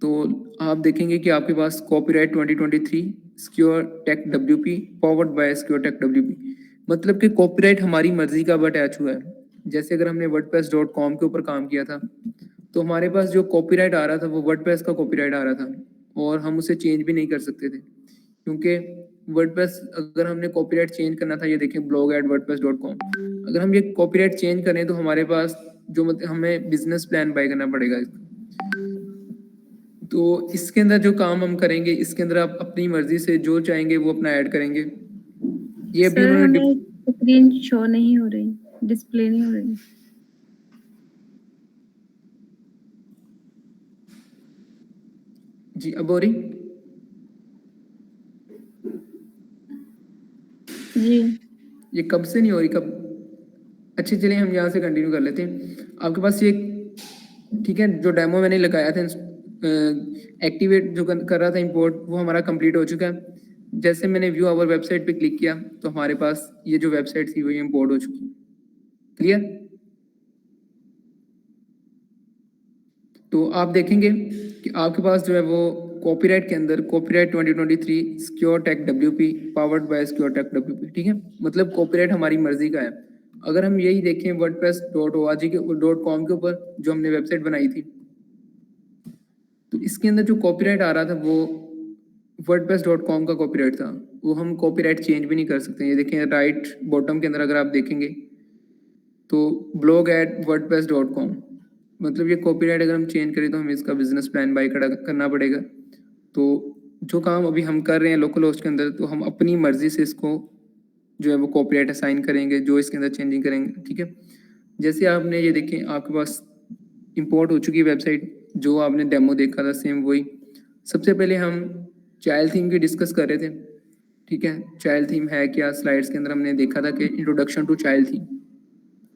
तो आप देखेंगे कि आपके पास copyright 2023 secure tech WP powered by secure tech WP, मतलब कि कॉपीराइट हमारी मर्जी का अटैच हुआ है। जैसे अगर हमने wordpress.com के ऊपर काम किया था तो हमारे पास जो कॉपीराइट आ रहा था वो वर्डप्रेस का कॉपीराइट आ रहा था और हम उसे चेंज भी नहीं कर सकते थे, क्योंकि वर्डप्रेस अगर हमने कॉपीराइट चेंज करना था, ये देखें blog@wordpress.com, अगर हम ये कॉपीराइट चेंज करें तो हमारे पास जो मतलब हमें बिजनेस प्लान बाय करना पड़ेगा इसका। तो इसके अंदर जो काम हम करेंगे इसके अंदर आप अपनी मर्जी से जो चाहेंगे वो अपना ऐड करेंगे। ये अभी
सर
उन्होंने
हमें स्क्रीन शो नहीं हो रही, डिस्प्ले नहीं हो रही।
जी अब हो रही?
जी
ये कब से नहीं हो रही, कब? अच्छा चलिए हम यहाँ से कंटिन्यू कर लेते हैं। आपके पास ये ठीक है, जो डेमो मैंने लगाया था एक्टिवेट जो कर रहा था इंपोर्ट, वो हमारा कंप्लीट हो चुका है। जैसे मैंने व्यू आवर वेबसाइट पे क्लिक किया तो हमारे पास ये जो वेबसाइट थी वो ये इंपोर्ट हो चुकी है। क्लियर? तो आप देखेंगे कि आपके पास जो है वो कॉपीराइट के अंदर copyright 2023 secure tech WP powered by secure tech WP, ठीक है, मतलब कॉपीराइट हमारी मर्जी का है। अगर हम यही देखें wordpress.org.com के ऊपर जो हमने वेबसाइट बनाई थी, तो इसके अंदर जो कॉपीराइट आ रहा था वो wordpress.com का कॉपीराइट था, वो हम कॉपीराइट चेंज भी नहीं कर सकते। ये देखें राइट बॉटम के अंदर अगर आप देखेंगे तो blog@wordpress.com, मतलब ये कॉपीराइट अगर हम चेंज करें तो हमें इसका बिजनेस प्लान बाय करना पड़ेगा। तो जो काम अभी हम कर रहे हैं लोकल होस्ट के अंदर, तो हम अपनी मर्जी से इसको जो है वो कॉपीराइट असाइन करेंगे, जो इसके अंदर चेंजिंग करेंगे। ठीक है, जैसे आपने ये देखें आपके पास इंपोर्ट हो चुकी है वेबसाइट, जो आपने डेमो देखा था सेम वही। सबसे पहले हम चाइल्ड थीम की डिस्कस कर रहे थे। ठीक है, चाइल्ड थीम है क्या, स्लाइड्स के अंदर हमने देखा था कि इंट्रोडक्शन टू चाइल्ड थीम।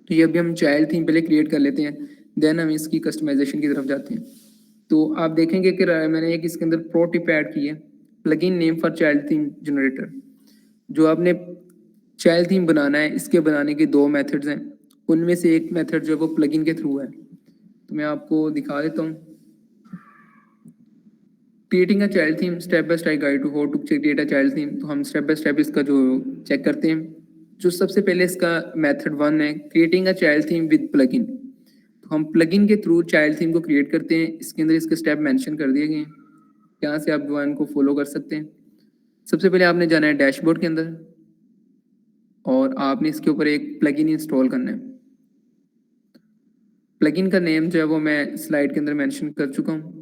तो ये अभी हम चाइल्ड थीम पहले क्रिएट कर लेते हैं, देन हम इसकी कस्टमाइजेशन की तरफ जाते हैं। तो आप देखेंगे कि मैंने एक इसके अंदर प्रो टिप ऐड की है, plugin name for child theme generator. जो आपने चाइल्ड थीम बनाना है, इसके बनाने के दो मेथड्स हैं, उनमें से एक मेथड जो है वो प्लगइन के थ्रू है। तो मैं आपको दिखा देता हूँ। Creating a child theme step by step guide to how to create a child theme. तो हम स्टेप बाय स्टेप इसका जो चेक करते हैं। जो सबसे पहले इसका मेथड 1 है creating a child theme with plugin. तो हम प्लगइन के थ्रू चाइल्ड थीम को क्रिएट करते हैं। इसके अंदर इसके स्टेप मेंशन कर दिए गए हैं, यहाँ से आप जो है इनको फॉलो कर सकते हैं। सबसे पहले आपने जाना है डैशबोर्ड के अंदर और आपने इसके ऊपर एक प्लगइन इंस्टॉल करना है। प्लगइन का नेम जो है वो मैं स्लाइड के अंदर मेंशन कर चुका हूँ,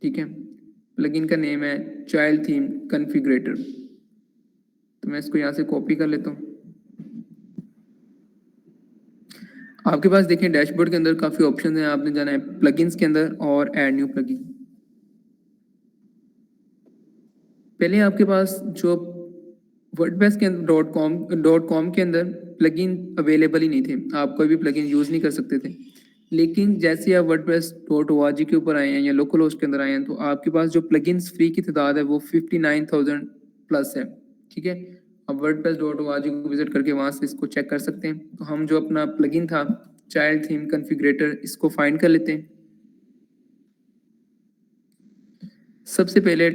ठीक है। प्लगइन का नेम है चाइल्ड थीम कॉन्फ़िगरेटर। तो मैं इसको यहाँ से कॉपी कर लेता हूँ। आपके पास देखिए डैशबोर्ड के अंदर काफ़ी ऑप्शन हैं। आपने जाना है प्लगइन्स के अंदर और ऐड न्यू प्लगइन। पहले आपके पास जो वर्डप्रेस के अंदर .com के अंदर प्लगइन अवेलेबल ही नहीं थे, आप कोई भी प्लगइन यूज़ नहीं कर सकते थे। लेकिन जैसे आप WordPress.org के ऊपर आए हैं या लोकल होस्ट के अंदर आए हैं, तो आपके पास जो प्लगइन्स फ्री की तादाद है वो 59,000 प्लस है, ठीक है। आप WordPress.org को विजिट करके वहाँ से इसको चेक कर सकते हैं। तो हम जो अपना प्लगइन था चाइल्ड थीम कॉन्फ़िगरेटर, इसको फाइंड कर लेते हैं। सबसे पहले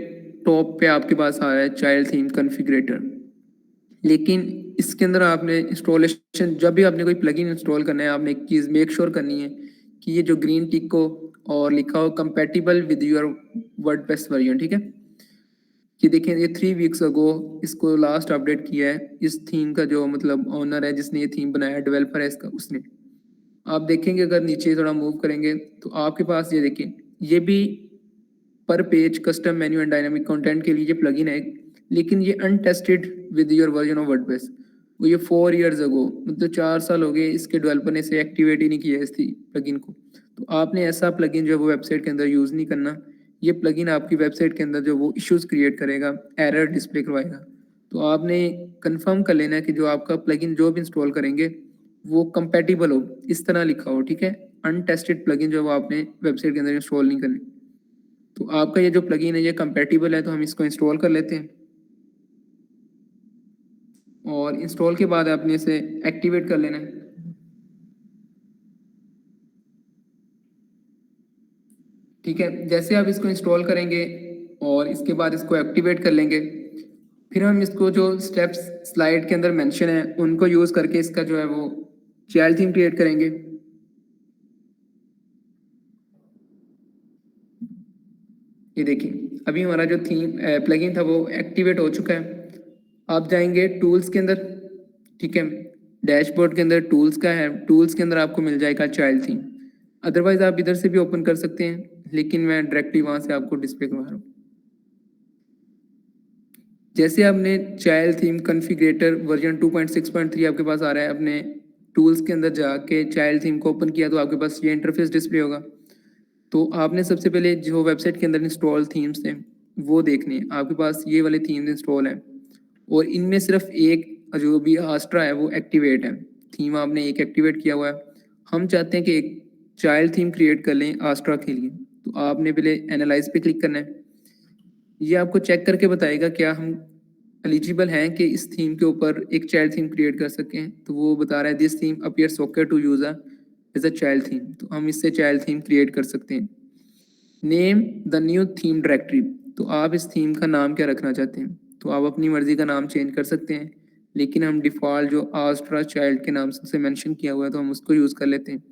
टॉप पे आपके पास आ रहा है चाइल्ड थीम कॉन्फ़िगरेटर, लेकिन इसके अंदर आपने इंस्टॉलेशन, जब भी आपने कोई प्लगइन इंस्टॉल करना है, आपने एक चीज़ मेक श्योर करनी है कि ये जो ग्रीन टिक को और लिखा हो compatible with your WordPress version, ठीक है। कि देखें ये 3 वीक्स अगो इसको लास्ट अपडेट किया है। इस थीम का जो मतलब ओनर है जिसने ये थीम बनाया है, डेवलपर है इसका, उसने। आप देखेंगे अगर नीचे थोड़ा मूव करेंगे तो आपके पास ये देखिए, ये भी पर page custom menu and dynamic content के लिए ये प्लगइन है, लेकिन ये untested with your version of WordPress. वो ये 4 इयर्स अगो, मतलब 4 साल हो गए इसके डेवलपर ने इसे एक्टिवेट ही नहीं किया इस प्लगइन को। तो आपने ऐसा प्लगइन जो है वो वेबसाइट के अंदर यूज़ नहीं करना। ये प्लगइन आपकी वेबसाइट के अंदर जो वो इश्यूज क्रिएट करेगा, एरर डिस्प्ले करवाएगा। तो आपने कंफर्म कर लेना है कि जो आपका प्लगइन जो भी इंस्टॉल करेंगे वो कंपैटिबल हो, इस तरह लिखा हो, ठीक है। अनटेस्टेड प्लगइन जो वो आपने वेबसाइट के अंदर इंस्टॉल नहीं करनी। तो आपका ये जो प्लगइन है ये कंपैटिबल है, तो हम इसको इंस्टॉल कर लेते हैं। और इंस्टॉल के बाद आपने इसे एक्टिवेट कर लेना है। ठीक है, जैसे आप इसको इंस्टॉल करेंगे और इसके बाद इसको एक्टिवेट कर लेंगे, फिर हम इसको जो स्टेप्स स्लाइड के अंदर मेंशन है उनको यूज़ करके इसका जो है वो चाइल्ड थीम क्रिएट करेंगे। ये देखिए अभी हमारा जो थीम प्लगइन था वो एक्टिवेट हो चुका है। आप जाएंगे टूल्स के अंदर, ठीक है। डैशबोर्ड के अंदर टूल्स का है, टूल्स के अंदर आपको मिल जाएगा चाइल्ड थीम। अदरवाइज आप इधर से भी ओपन कर सकते हैं, लेकिन मैं डायरेक्टली वहाँ से आपको डिस्प्ले करवा रहा हूँ। जैसे आपने चाइल्ड थीम कॉन्फ़िगरेटर वर्जन 2.6.3 आपके पास आ रहा है, अपने टूल्स के अंदर जाके चाइल्ड थीम को ओपन किया तो आपके पास ये इंटरफेस डिस्प्ले होगा। तो आपने सबसे पहले जो वेबसाइट के अंदर इंस्टॉल थीम्स थे वो देखने हैं। आपके पास ये वाले थीम्स इंस्टॉल हैं और इनमें सिर्फ एक जो भी आस्ट्रा है वो एक्टिवेट है। थीम आपने एक एक्टिवेट किया हुआ है। हम चाहते हैं कि एक चाइल्ड थीम क्रिएट कर लें आस्ट्रा के लिए। तो आपने पहले एनालाइज पे क्लिक करना है। ये आपको चेक करके बताएगा क्या हम एलिजिबल हैं कि इस थीम के ऊपर एक चाइल्ड थीम क्रिएट कर सकें। तो वो बता रहा है this theme appears okay to use as a child theme. तो हम इससे चाइल्ड थीम क्रिएट कर सकते हैं। Name the new theme directory. तो आप इस थीम का नाम क्या रखना चाहते हैं, तो आप अपनी मर्जी का नाम चेंज कर सकते हैं, लेकिन हम डिफ़ॉल्ट जो आस्ट्रा चाइल्ड के नाम से मेंशन किया हुआ है तो हम उसको यूज़ कर लेते हैं।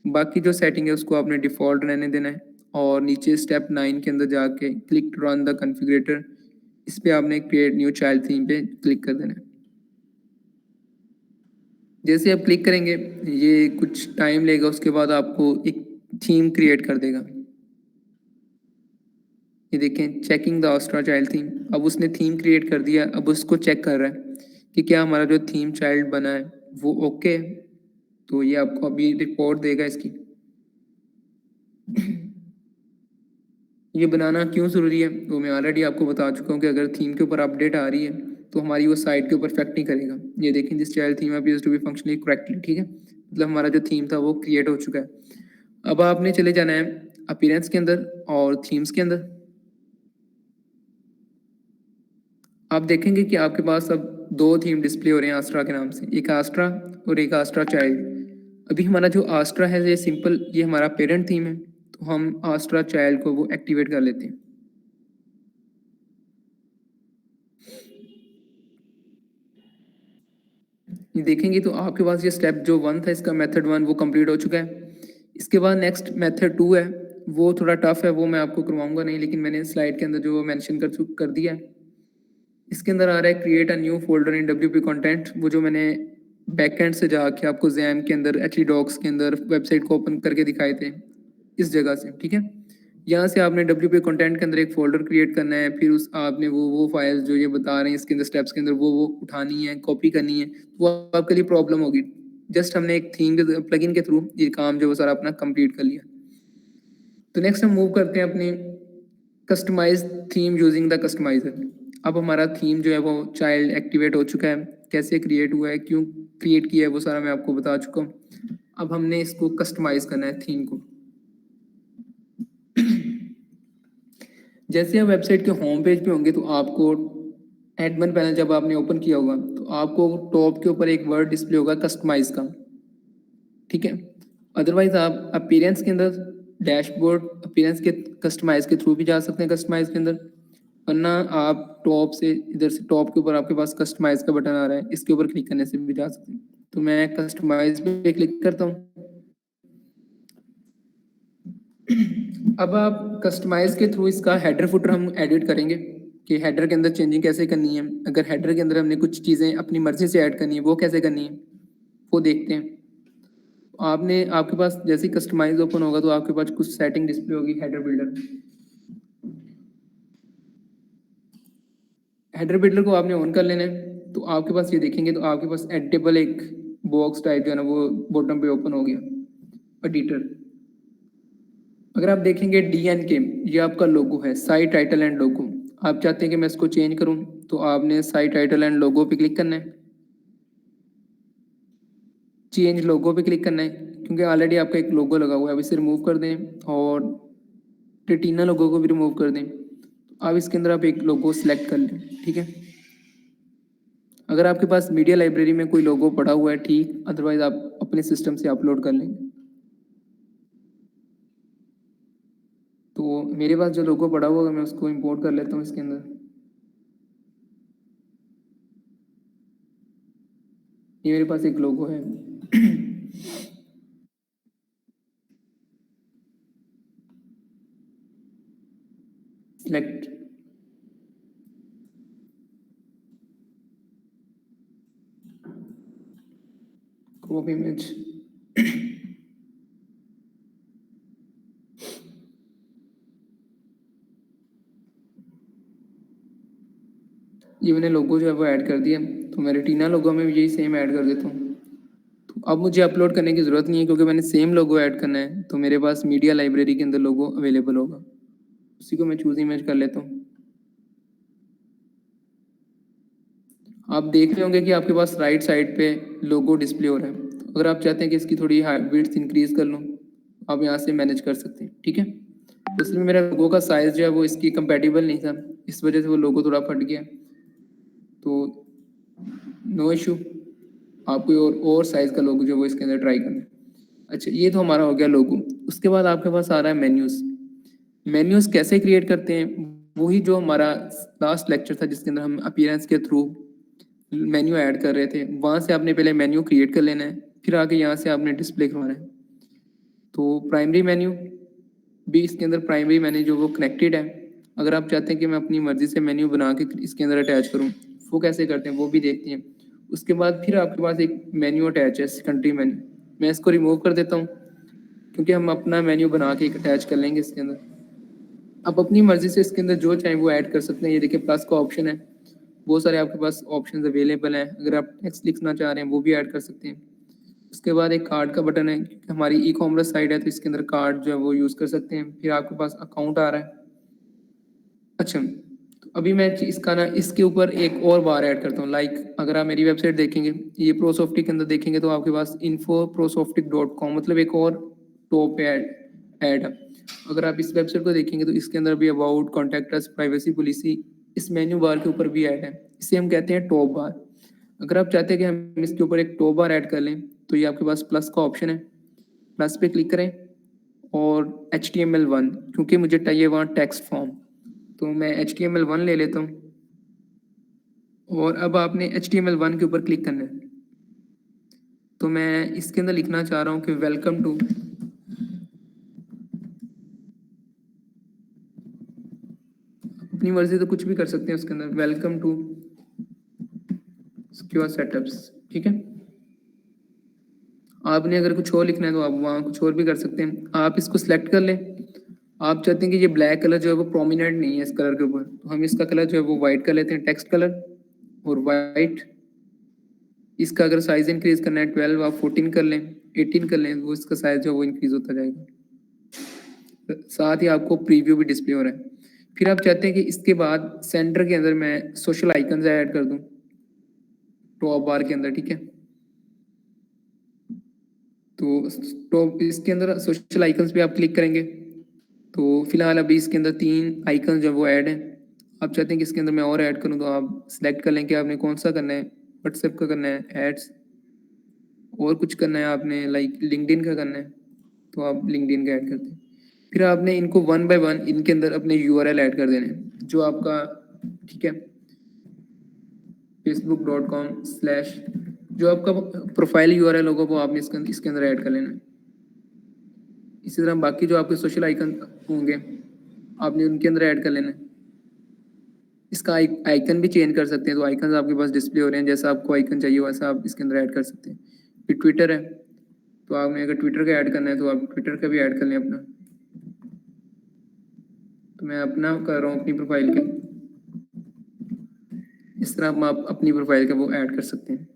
बाकी जो सेटिंग है उसको आपने डिफ़ॉल्ट रहने देना है और नीचे स्टेप 9 के अंदर जाके click to run the configurator, इस पर आपने क्रिएट न्यू चाइल्ड थीम पे क्लिक कर देना है। जैसे आप क्लिक करेंगे ये कुछ टाइम लेगा, उसके बाद आपको एक थीम क्रिएट कर देगा। ये देखें चेकिंग द आस्ट्रा चाइल्ड थीम। अब उसने थीम क्रिएट कर दिया, अब उसको चेक कर रहा है कि क्या हमारा जो थीम चाइल्ड बना है वो ओके है। तो ये आपको अभी रिपोर्ट देगा इसकी। ये बनाना क्यों ज़रूरी है वो मैं ऑलरेडी आपको बता चुका हूँ कि अगर थीम के ऊपर अपडेट आ रही है तो हमारी वो साइट के ऊपर इफेक्ट नहीं करेगा। ये देखें this child theme appears to be functionally correctly, ठीक है। मतलब हमारा जो थीम था वो क्रिएट हो चुका है। अब आपने चले जाना है अपीयरेंस के अंदर और थीम्स के अंदर। आप देखेंगे कि आपके पास अब 2 थीम डिस्प्ले हो रहे हैं आस्ट्रा के नाम से, एक आस्ट्रा और एक आस्ट्रा चाइल्ड। अभी हमारा जो आस्ट्रा है ये सिंपल, ये हमारा पेरेंट थीम है। तो हम आस्ट्रा चाइल्ड को वो एक्टिवेट कर लेते हैं। ये देखेंगे तो आपके पास ये स्टेप जो 1 था इसका मेथड 1 वो कंप्लीट हो चुका है। इसके बाद नेक्स्ट मेथड 2 है, वो थोड़ा टफ है, वो मैं आपको करवाऊंगा नहीं, लेकिन मैंने स्लाइड के अंदर जो मेंशन कर दिया है। इसके अंदर आ रहा है create a new folder in WP content, वो जो मैंने बैकएंड से जाके आपको जैम के अंदर HDocs के अंदर वेबसाइट को ओपन करके दिखाए थे, इस जगह से, ठीक है। यहाँ से आपने WP कंटेंट के अंदर एक फोल्डर क्रिएट करना है, फिर उस आपने वो फाइल्स जो ये बता रहे हैं इसके अंदर स्टेप्स के अंदर वो उठानी है, कॉपी करनी है, वो आपके लिए प्रॉब्लम होगी। जस्ट हमने एक थीम के प्लगइन के थ्रू ये काम जो वो सारा अपना कंप्लीट कर लिया। तो नेक्स्ट हम मूव करते हैं अपनी customize theme using the customizer. अब हमारा थीम जो है वो चाइल्ड एक्टिवेट हो चुका है, कैसे क्रिएट हुआ है, क्यों क्रिएट किया है, वो सारा मैं आपको बता चुका हूँ। अब हमने इसको कस्टमाइज करना है थीम को। जैसे आप वेबसाइट के होम पेज पे होंगे तो आपको एडमिन पैनल जब आपने ओपन किया होगा तो आपको टॉप के ऊपर एक वर्ड डिस्प्ले होगा कस्टमाइज का, ठीक है। अदरवाइज आप अपीयरेंस के अंदर डैशबोर्ड अपीयरेंस के कस्टमाइज के थ्रू भी जा सकते हैं कस्टमाइज के अंदर, वरना आप टॉप से इधर से टॉप के ऊपर आपके पास कस्टमाइज का बटन आ रहा है, इसके ऊपर क्लिक करने से भी जा सकते हैं। तो मैं कस्टमाइज पे क्लिक करता हूँ। अब आप कस्टमाइज के थ्रू इसका हेडर फुटर हम एडिट करेंगे कि हेडर के अंदर चेंजिंग कैसे करनी है, अगर हेडर के अंदर हमने कुछ चीज़ें अपनी मर्जी से ऐड करनी है वो कैसे करनी है वो देखते हैं। आपने आपके पास जैसे ही कस्टमाइज ओपन होगा तो आपके पास कुछ सेटिंग डिस्प्ले होगी हेडर बिल्डर। हेडर बिल्डर को आपने ऑन कर लेना है, तो आपके पास ये देखेंगे तो आपके पास एडिटेबल एक बॉक्स टाइप जो है ना वो बॉटम पे ओपन हो गया एडिटर। अगर आप देखेंगे DNK ये आपका लोगो है, साइट टाइटल एंड लोगो। आप चाहते हैं कि मैं इसको चेंज करूं तो आपने साइट टाइटल एंड लोगो पे क्लिक करना है, चेंज लोगो पे क्लिक करना है, क्योंकि ऑलरेडी आपका एक लोगो लगा हुआ है, अब इसे रिमूव कर दें और रेटिना लोगो को भी रिमूव कर दें। अब इसके अंदर आप एक लोगो सिलेक्ट कर लें, ठीक है। अगर आपके पास मीडिया लाइब्रेरी में कोई लोगो पड़ा हुआ है ठीक, अदरवाइज आप अपने सिस्टम से अपलोड कर लेंगे। तो मेरे पास जो लोगो पड़ा हुआ है मैं उसको इंपोर्ट कर लेता हूँ इसके अंदर। ये मेरे पास एक लोगो है। सिलेक्ट, क्रॉप इमेज, ये मैंने लोगो जो है वो ऐड कर दिया, तो मैं रेटिना लोगो में भी यही सेम ऐड कर देता हूँ। तो अब मुझे अपलोड करने की ज़रूरत नहीं है क्योंकि मैंने सेम लोगो ऐड करना है, तो मेरे पास मीडिया लाइब्रेरी के अंदर लोगो अवेलेबल होगा, उसी को मैं चूज इमेज कर लेता हूँ। आप देख रहे होंगे कि आपके पास राइट साइड पे लोगो डिस्प्ले हो रहा है, तो अगर आप चाहते हैं कि इसकी थोड़ी विड्थ इंक्रीज कर लूँ आप यहाँ से मैनेज कर सकते हैं, ठीक है। तो इसमें मेरा लोगो का साइज़ जो है वो इसकी कंपेटिबल नहीं था, इस वजह से वो लोगो थोड़ा फट गया, तो नो इशू, आप कोई और साइज़ का लोगो जो वो इसके अंदर ट्राई करना है। अच्छा, ये तो हमारा हो गया लोगो। उसके बाद आपके पास आ रहा है मेन्यूज़। मेन्यूज़ कैसे क्रिएट करते हैं, वही जो हमारा लास्ट लेक्चर था जिसके अंदर हम अपीयरेंस के थ्रू मेन्यू ऐड कर रहे थे, वहाँ से आपने पहले मेन्यू क्रिएट कर लेना है, फिर आगे यहाँ से आपने डिस्प्ले करवाना है। तो प्राइमरी मेन्यू भी इसके अंदर प्राइमरी मेन्यू जो वो कनेक्टेड है, अगर आप चाहते हैं कि मैं अपनी मर्जी से मेन्यू बना के इसके अंदर अटैच करूँ वो कैसे करते हैं वो भी देखते हैं। उसके बाद फिर आपके पास एक मेन्यू अटैच है सेकेंडरी मेन्यू, मैं इसको रिमूव कर देता हूँ क्योंकि हम अपना मेन्यू बना के अटैच कर लेंगे इसके अंदर। आप अपनी मर्जी से इसके अंदर जो चाहें वो ऐड कर सकते हैं। ये देखिए प्लस का ऑप्शन है, बहुत सारे आपके पास ऑप्शंस अवेलेबल हैं, अगर आप टेक्स्ट लिखना चाह रहे हैं वो भी ऐड कर सकते हैं। उसके बाद एक कार्ड का बटन है, हमारी ई कॉमर्स साइट है तो इसके अंदर कार्ड जो है वो यूज़ कर सकते हैं। फिर आपके पास अकाउंट आ रहा है। अच्छा, तो अभी मैं इसका ना इसके ऊपर एक और बार ऐड करता हूँ, लाइक अगर आप मेरी वेबसाइट देखेंगे ये प्रोसॉफ्टिक के अंदर देखेंगे तो आपके पास infoprosoftic.com मतलब एक और टॉप पे ऐड है। अगर आप इस वेबसाइट को देखेंगे तो इसके अंदर भी about, contact us, privacy policy इस मेन्यू बार के ऊपर भी ऐड है, इसे हम कहते हैं टॉप बार। अगर आप चाहते हैं कि हम इसके ऊपर एक टॉप बार ऐड कर लें तो ये आपके पास प्लस का ऑप्शन है, प्लस पे क्लिक करें और HTML1 क्योंकि मुझे चाहिए वहाँ टेक्स्ट फॉर्म, तो मैं HTML1 ले लेता हूँ। और अब आपने HTML1 के ऊपर क्लिक करना है। तो मैं इसके अंदर लिखना चाह रहा हूँ कि वेलकम टू, अपनी मर्जी तो कुछ भी कर सकते हैं उसके अंदर, वेलकम टू सिक्योर सेटअप्स, ठीक है। आपने अगर कुछ और लिखना है तो आप वहाँ कुछ और भी कर सकते हैं। आप इसको सिलेक्ट कर लें। आप चाहते हैं कि ये ब्लैक कलर जो है वो प्रोमिनेंट नहीं है इस कलर के ऊपर, तो हम इसका कलर जो है वो वाइट कर लेते हैं, टेक्स्ट कलर और वाइट। इसका अगर साइज इंक्रीज करना है 12 आप 14 कर लें, 18 कर लें, वो इसका साइज जो है वो इंक्रीज होता जाएगा। साथ ही आपको प्रीव्यू भी डिस्प्ले हो रहा है। फिर आप चाहते हैं कि इसके बाद सेंटर के अंदर मैं सोशल आइकन्स ऐड कर दूं टॉप बार के अंदर, ठीक है। तो टॉप इसके अंदर सोशल आइकन्स पे आप क्लिक करेंगे तो फिलहाल अभी इसके अंदर 3 आइकन जो वो ऐड हैं। आप चाहते हैं कि इसके अंदर मैं और ऐड करूं तो आप सिलेक्ट कर लें कि आपने कौन सा करना है। व्हाट्सएप का करना है एड्स, और कुछ करना है आपने लाइक लिंक्डइन का करना है तो आप लिंक्डइन का ऐड करते हैं। फिर आपने इनको 1 बाय 1 इनके अंदर अपने यूआरएल ऐड कर देने हैं जो आपका, ठीक है, facebook.com/ जो आपका प्रोफाइल यूआरएल होगा वो आपने इसके अंदर ऐड कर लेना है। इसी तरह बाकी जो आपके सोशल आइकन होंगे आपने उनके अंदर ऐड कर लेना है। इसका आइकन भी चेंज कर सकते हैं, तो आइकन आपके पास डिस्प्ले हो रहे हैं, जैसा आपको आइकन चाहिए वैसा आप इसके अंदर ऐड कर सकते हैं। फिर ट्विटर है, तो आपने अगर ट्विटर का ऐड करना है तो आप ट्विटर का भी ऐड कर लें अपना। तो मैं अपना कर रहा हूँ अपनी प्रोफाइल के, इस तरह आप अपनी प्रोफाइल का वो ऐड कर सकते हैं।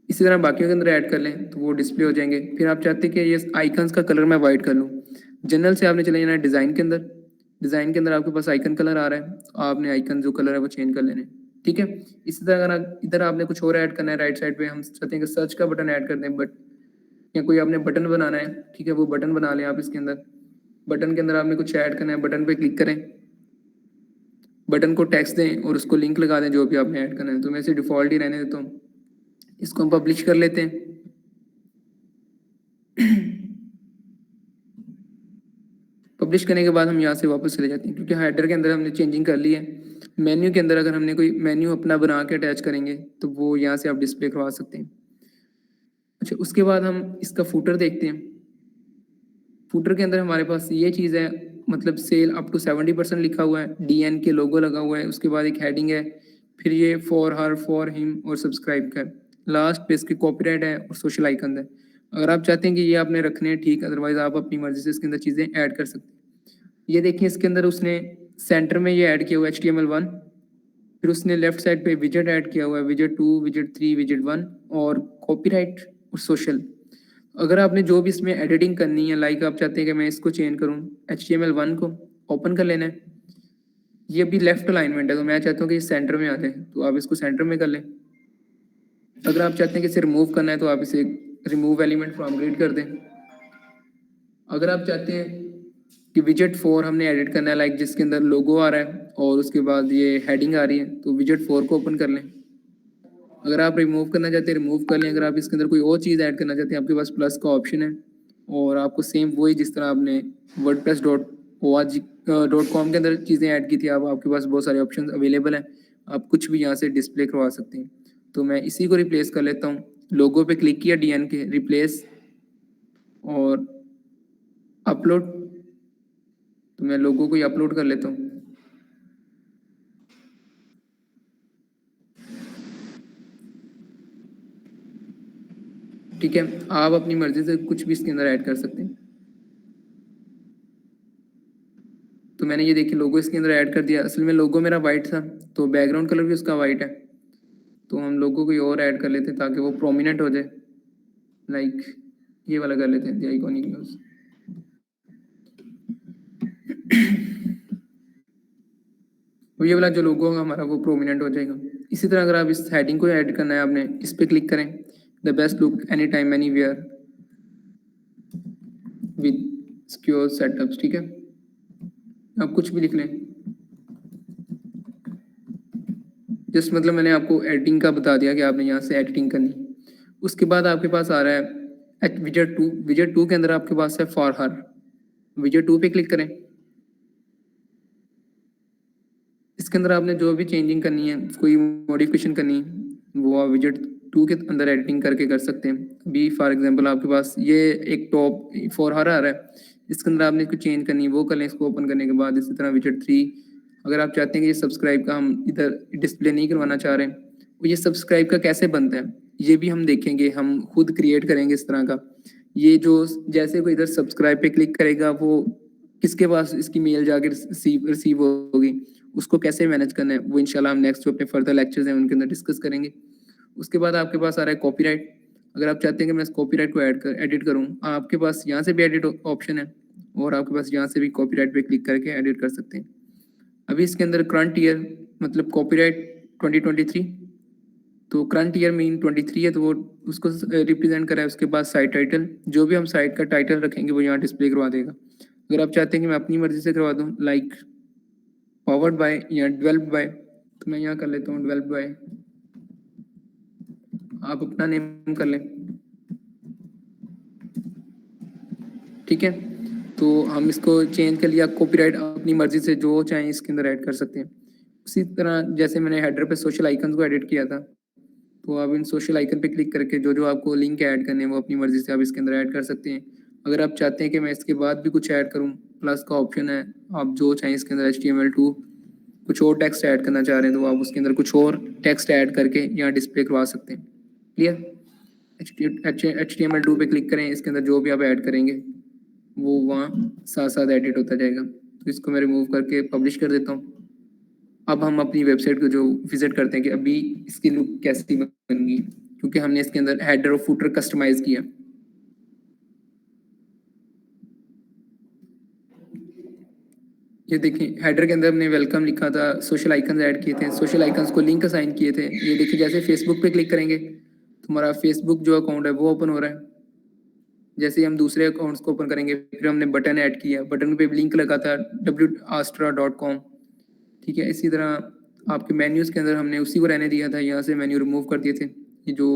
इसी तरह बाकियों के अंदर ऐड कर लें तो वो डिस्प्ले हो जाएंगे। फिर आप चाहते हैं कि ये आइकन्स का कलर मैं वाइट कर लूँ, जनरल से आपने चले जाना है डिज़ाइन के अंदर। डिज़ाइन के अंदर आपके पास आइकन कलर आ रहा है, तो आपने आइकन जो कलर है वो चेंज कर लेने हैं, ठीक है। इसी तरह अगर इधर आपने कुछ और ऐड करना है, राइट साइड पे हम चाहते हैं कि सर्च का बटन ऐड कर दें, बट या कोई आपने बटन बनाना है, ठीक है, वो बटन बना लें आप इसके अंदर। बटन के अंदर आपने कुछ ऐड करना है, बटन पे क्लिक करें, बटन को टेक्स्ट दें और उसको लिंक लगा दें जो भी आपने ऐड करना है। तो मैं इसे डिफ़ॉल्ट ही रहने देता हूँ, इसको हम पब्लिश कर लेते हैं। पब्लिश करने के बाद हम यहाँ से वापस चले जाते हैं क्योंकि हेडर के अंदर हमने चेंजिंग कर ली है। मेन्यू के अंदर अगर हमने कोई मेन्यू अपना बना के अटैच करेंगे तो वो यहाँ से आप डिस्प्ले करवा सकते हैं। अच्छा, उसके बाद हम इसका फूटर देखते हैं। फूटर के अंदर हमारे पास ये चीज़ है, मतलब सेल अप टू 70% लिखा हुआ है, DN के लोगो लगा हुआ है, उसके बाद एक हेडिंग है, फिर ये फॉर हर, फॉर हिम और सब्सक्राइब का, लास्ट पे इसके कॉपीराइट है और सोशल आइकन है। अगर आप चाहते हैं कि ये आपने रखने हैं ठीक, अदरवाइज आप अपनी मर्जी से इसके अंदर चीज़ें ऐड कर सकते हैं। ये देखिए इसके अंदर उसने सेंटर में ये ऐड किया हुआ है HTML1, फिर उसने लेफ्ट साइड पे विजेट ऐड किया हुआ है, विजेट 2, विजेट 3, विजेट 1 और कॉपीराइट और सोशल। अगर आपने जो भी इसमें एडिटिंग करनी है, लाइक आप चाहते हैं कि मैं इसको चेंज करूं, HTML1 को ओपन कर लेना है। ये भी लेफ्ट अलाइनमेंट है तो मैं चाहता हूँ कि सेंटर में आ जाए, तो आप इसको सेंटर में कर लें। अगर आप चाहते हैं कि इसे रिमूव करना है तो आप इसे रिमूव एलिमेंट फ्रॉम ग्रिड कर दें। अगर आप चाहते हैं कि विजेट 4 हमने एडिट करना है, लाइक जिसके अंदर लोगो आ रहा है और उसके बाद ये हेडिंग आ रही है, तो विजेट 4 को ओपन कर लें। अगर आप रिमूव करना चाहते हैं रिमूव कर लें। अगर आप इसके अंदर कोई और चीज़ ऐड करना चाहते हैं, आपके पास प्लस का ऑप्शन है और आपको सेम वही जिस तरह आपने wordpress.org.com के अंदर चीज़ें ऐड की थी, अब आपके पास बहुत सारे ऑप्शन अवेलेबल हैं, आप कुछ भी यहाँ से डिस्प्ले करवा सकते हैं। तो मैं इसी को रिप्लेस कर लेता हूँ, लोगो पे क्लिक किया, DN के रिप्लेस और अपलोड, तो मैं लोगो को ही अपलोड कर लेता हूँ। ठीक है, आप अपनी मर्जी से कुछ भी इसके अंदर ऐड कर सकते हैं। तो मैंने ये देखिए लोगो इसके अंदर ऐड कर दिया। असल में लोगो मेरा वाइट था तो बैकग्राउंड कलर भी उसका वाइट है, तो हम लोगों को और ऐड कर लेते हैं ताकि वो प्रोमिनेंट हो जाए। लाइक ये वाला कर लेते हैं, द आइकॉनिक न्यूज़। तो ये वाला जो लोगो होगा हमारा वो प्रोमिनेंट हो जाएगा। इसी तरह अगर आप इस हेडिंग को ऐड करना है, आपने इस पर क्लिक करें, the best look any time anywhere with secure setups, ठीक है, आप कुछ भी लिख लें। जस्ट मतलब मैंने आपको एडिटिंग का बता दिया कि आपने यहाँ से एडिटिंग करनी। उसके बाद आपके पास आ रहा है विजेट टू के अंदर आपके पास है फॉर हर, विजेट टू पे क्लिक करें। इसके अंदर आपने जो भी चेंजिंग करनी है, कोई मॉडिफिकेशन करनी है, वो आप विजेट टू के अंदर एडिटिंग करके कर सकते हैं। अभी फॉर एग्जांपल आपके पास ये एक टॉप फॉर हर आ रहा है, इसके अंदर आपने कुछ चेंज करनी है वो कर लें। इसको ओपन करने के बाद इसी तरह विजेट थ्री, अगर आप चाहते हैं कि ये सब्सक्राइब का हम इधर डिस्प्ले नहीं करवाना चाह रहे हैं, तो ये सब्सक्राइब का कैसे बनता है ये भी हम देखेंगे, हम खुद क्रिएट करेंगे इस तरह का। ये जो जैसे कोई इधर सब्सक्राइब पे क्लिक करेगा, वो किसके पास इसकी मेल जाके रिसीव होगी, उसको कैसे मैनेज करना है, वो इंशाल्लाह हम नेक्स्ट जो अपने फर्दर लेक्चर्स हैं उनके अंदर डिस्कस करेंगे। उसके बाद आपके पास आ रहा है कॉपीराइट। अगर आप चाहते हैं कि मैं इस कॉपीराइट को एडिट करूं, आपके पास यहाँ से भी एडिट ऑप्शन है और आपके पास यहाँ से भी कॉपीराइट पे क्लिक करके एडिट कर सकते हैं। अभी इसके अंदर करंट ईयर मतलब कॉपीराइट 2023, तो करंट ईयर मीन 23 है, तो वो उसको रिप्रेजेंट करा है। उसके बाद साइट टाइटल, जो भी हम साइट का टाइटल रखेंगे वो यहाँ डिस्प्ले करवा देगा। अगर आप चाहते हैं कि मैं अपनी मर्जी से करवा दूँ, लाइक पावर्ड बाय या डेवलप्ड बाय, तो मैं यहाँ कर लेता हूँ डेवलप्ड बाय, आप अपना नेम कर लें, ठीक है। तो हम इसको चेंज कर लिया, कॉपीराइट अपनी मर्जी से जो चाहें इसके अंदर ऐड कर सकते हैं। उसी तरह जैसे मैंने हेडर पे सोशल आइकन को एडिट किया था, तो आप इन सोशल आइकन पे क्लिक करके जो जो आपको लिंक ऐड करने हैं वो अपनी मर्जी से आप इसके अंदर ऐड कर सकते हैं। अगर आप चाहते हैं कि मैं इसके बाद भी कुछ ऐड करूं, प्लस का ऑप्शन है, आप जो चाहें इसके अंदर HTML2 कुछ और टेक्स्ट ऐड करना चाह रहे हैं तो आप उसके अंदर कुछ और टेक्स्ट ऐड करके यहाँ डिस्प्ले करवा सकते हैं। क्लियर? HTML2 पे क्लिक करें, इसके अंदर जो भी आप ऐड करेंगे वो वहाँ साथ साथ एडिट होता जाएगा। तो इसको मैं रिमूव करके पब्लिश कर देता हूँ। अब हम अपनी वेबसाइट को जो विजिट करते हैं कि अभी इसकी लुक कैसी बन गई, क्योंकि हमने इसके अंदर हेडर और फुटर कस्टमाइज किया। ये देखिए हेडर के अंदर हमने वेलकम लिखा था, सोशल आइकन्स ऐड किए थे, सोशल आइकन्स को लिंक असाइन किए थे। ये देखिए जैसे फेसबुक पे क्लिक करेंगे तो हमारा फेसबुक जो अकाउंट है वो ओपन हो रहा है। जैसे ही हम दूसरे अकाउंट्स को ओपन करेंगे, फिर हमने बटन ऐड किया, बटन पे लिंक लगा था www.astra.com, ठीक है। इसी तरह आपके मेन्यूज़ के अंदर हमने उसी को रहने दिया था, यहाँ से मेन्यू रिमूव कर दिए थे ये जो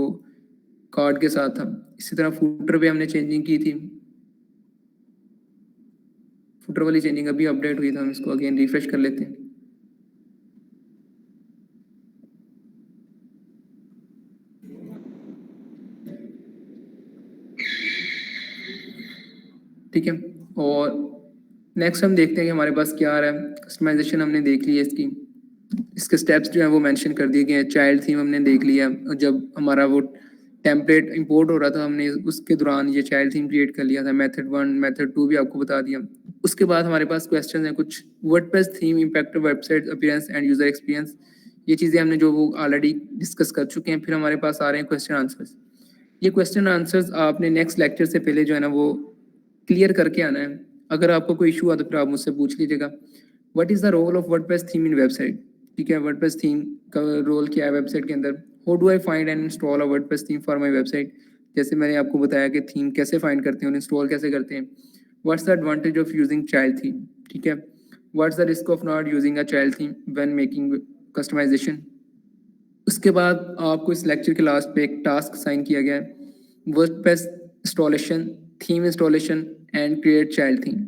कार्ड के साथ था। इसी तरह फूटर पे हमने चेंजिंग की थी, फुटर वाली चेंजिंग अभी अपडेट हुई था, हम इसको अगेन रिफ्रेश कर लेते हैं। ठीक है, और नेक्स्ट हम देखते हैं कि हमारे पास क्या आ रहा है। कस्टमाइजेशन हमने देख ली है इसकी, इसके स्टेप्स जो हैं वो मेंशन कर दिए गए हैं। चाइल्ड थीम हमने देख लिया, जब हमारा वो टेम्पलेट इंपोर्ट हो रहा था हमने उसके दौरान ये चाइल्ड थीम क्रिएट कर लिया था। मेथड 1 मेथड 2 भी आपको बता दिया। उसके बाद हमारे पास क्वेश्चन हैं कुछ, WordPress theme impact website appearance and user experience, ये चीज़ें हमने जो वो ऑलरेडी डिस्कस कर चुके हैं। फिर हमारे पास आ रहे हैं क्वेश्चन आंसर्स। ये क्वेश्चन आंसर्स आपने नेक्स्ट लेक्चर से पहले जो है ना वो क्लियर करके आना है। अगर आपको कोई इशू आता है फिर आप मुझसे पूछ लीजिएगा। What is the role of WordPress theme in website, ठीक है। वर्डप्रेस थीम का रोल क्या है वेबसाइट के अंदर। How do I find and install a WordPress theme for my website, जैसे मैंने आपको बताया कि थीम कैसे फाइंड करते हैं और इंस्टॉल कैसे करते हैं। What's the advantage of using child theme, ठीक है। What's the risk of not using a child theme when making customization. उसके बाद आपको इस लेक्चर के लास्ट पे एक टास्क साइन किया गया है, WordPress installation, theme installation and create child theme.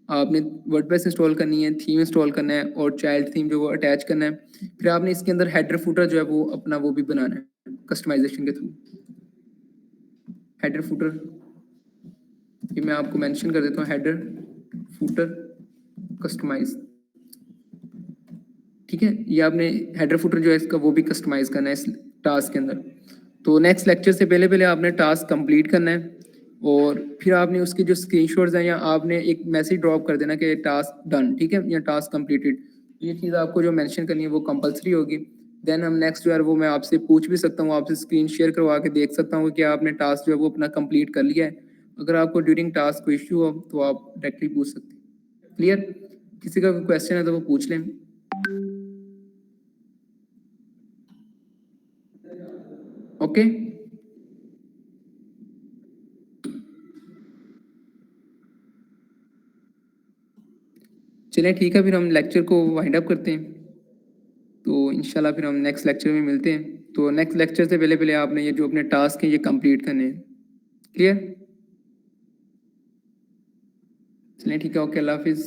आपने वर्डप्रेस इंस्टॉल करनी है, थीम इंस्टॉल करना है और चाइल्ड थीम जो वो अटैच करना है। फिर आपने इसके अंदर हेडर फुटर जो है वो अपना वो भी बनाना है कस्टमाइजेशन के थ्रू। हेडर फुटर ये मैं आपको मेंशन कर देता हूँ, हेडर फुटर कस्टमाइज, ठीक है। ये आपने हेडर फुटर जो है इसका वो भी कस्टमाइज करना है इस टास्क के अंदर। तो नेक्स्ट लेक्चर से पहले पहले आपने टास्क कंप्लीट करना है और फिर आपने उसके जो स्क्रीनशॉट्स हैं या आपने एक मैसेज ड्रॉप कर देना कि टास्क डन, ठीक है, या टास्क कंप्लीटेड। ये चीज़ आपको जो मेंशन करनी है वो कंपलसरी होगी। देन हम नेक्स्ट जो है वो मैं आपसे पूछ भी सकता हूँ, आपसे स्क्रीन शेयर करवा के देख सकता हूँ कि आपने टास्क जो है वो अपना कंप्लीट कर लिया है। अगर आपको ड्यूरिंग टास्क कोई इशू हो तो आप डायरेक्टली पूछ सकते हैं। क्लियर? किसी का कोई क्वेश्चन है तो वो पूछ लें। ओके, चलिए ठीक है, फिर हम लेक्चर को वाइंड अप करते हैं। तो इंशाल्लाह फिर हम नेक्स्ट लेक्चर में मिलते हैं। तो नेक्स्ट लेक्चर से पहले पहले आपने ये जो अपने टास्क हैं ये कंप्लीट करने हैं। क्लियर? चलिए ठीक है, ओके, अल्लाह हाफिज़।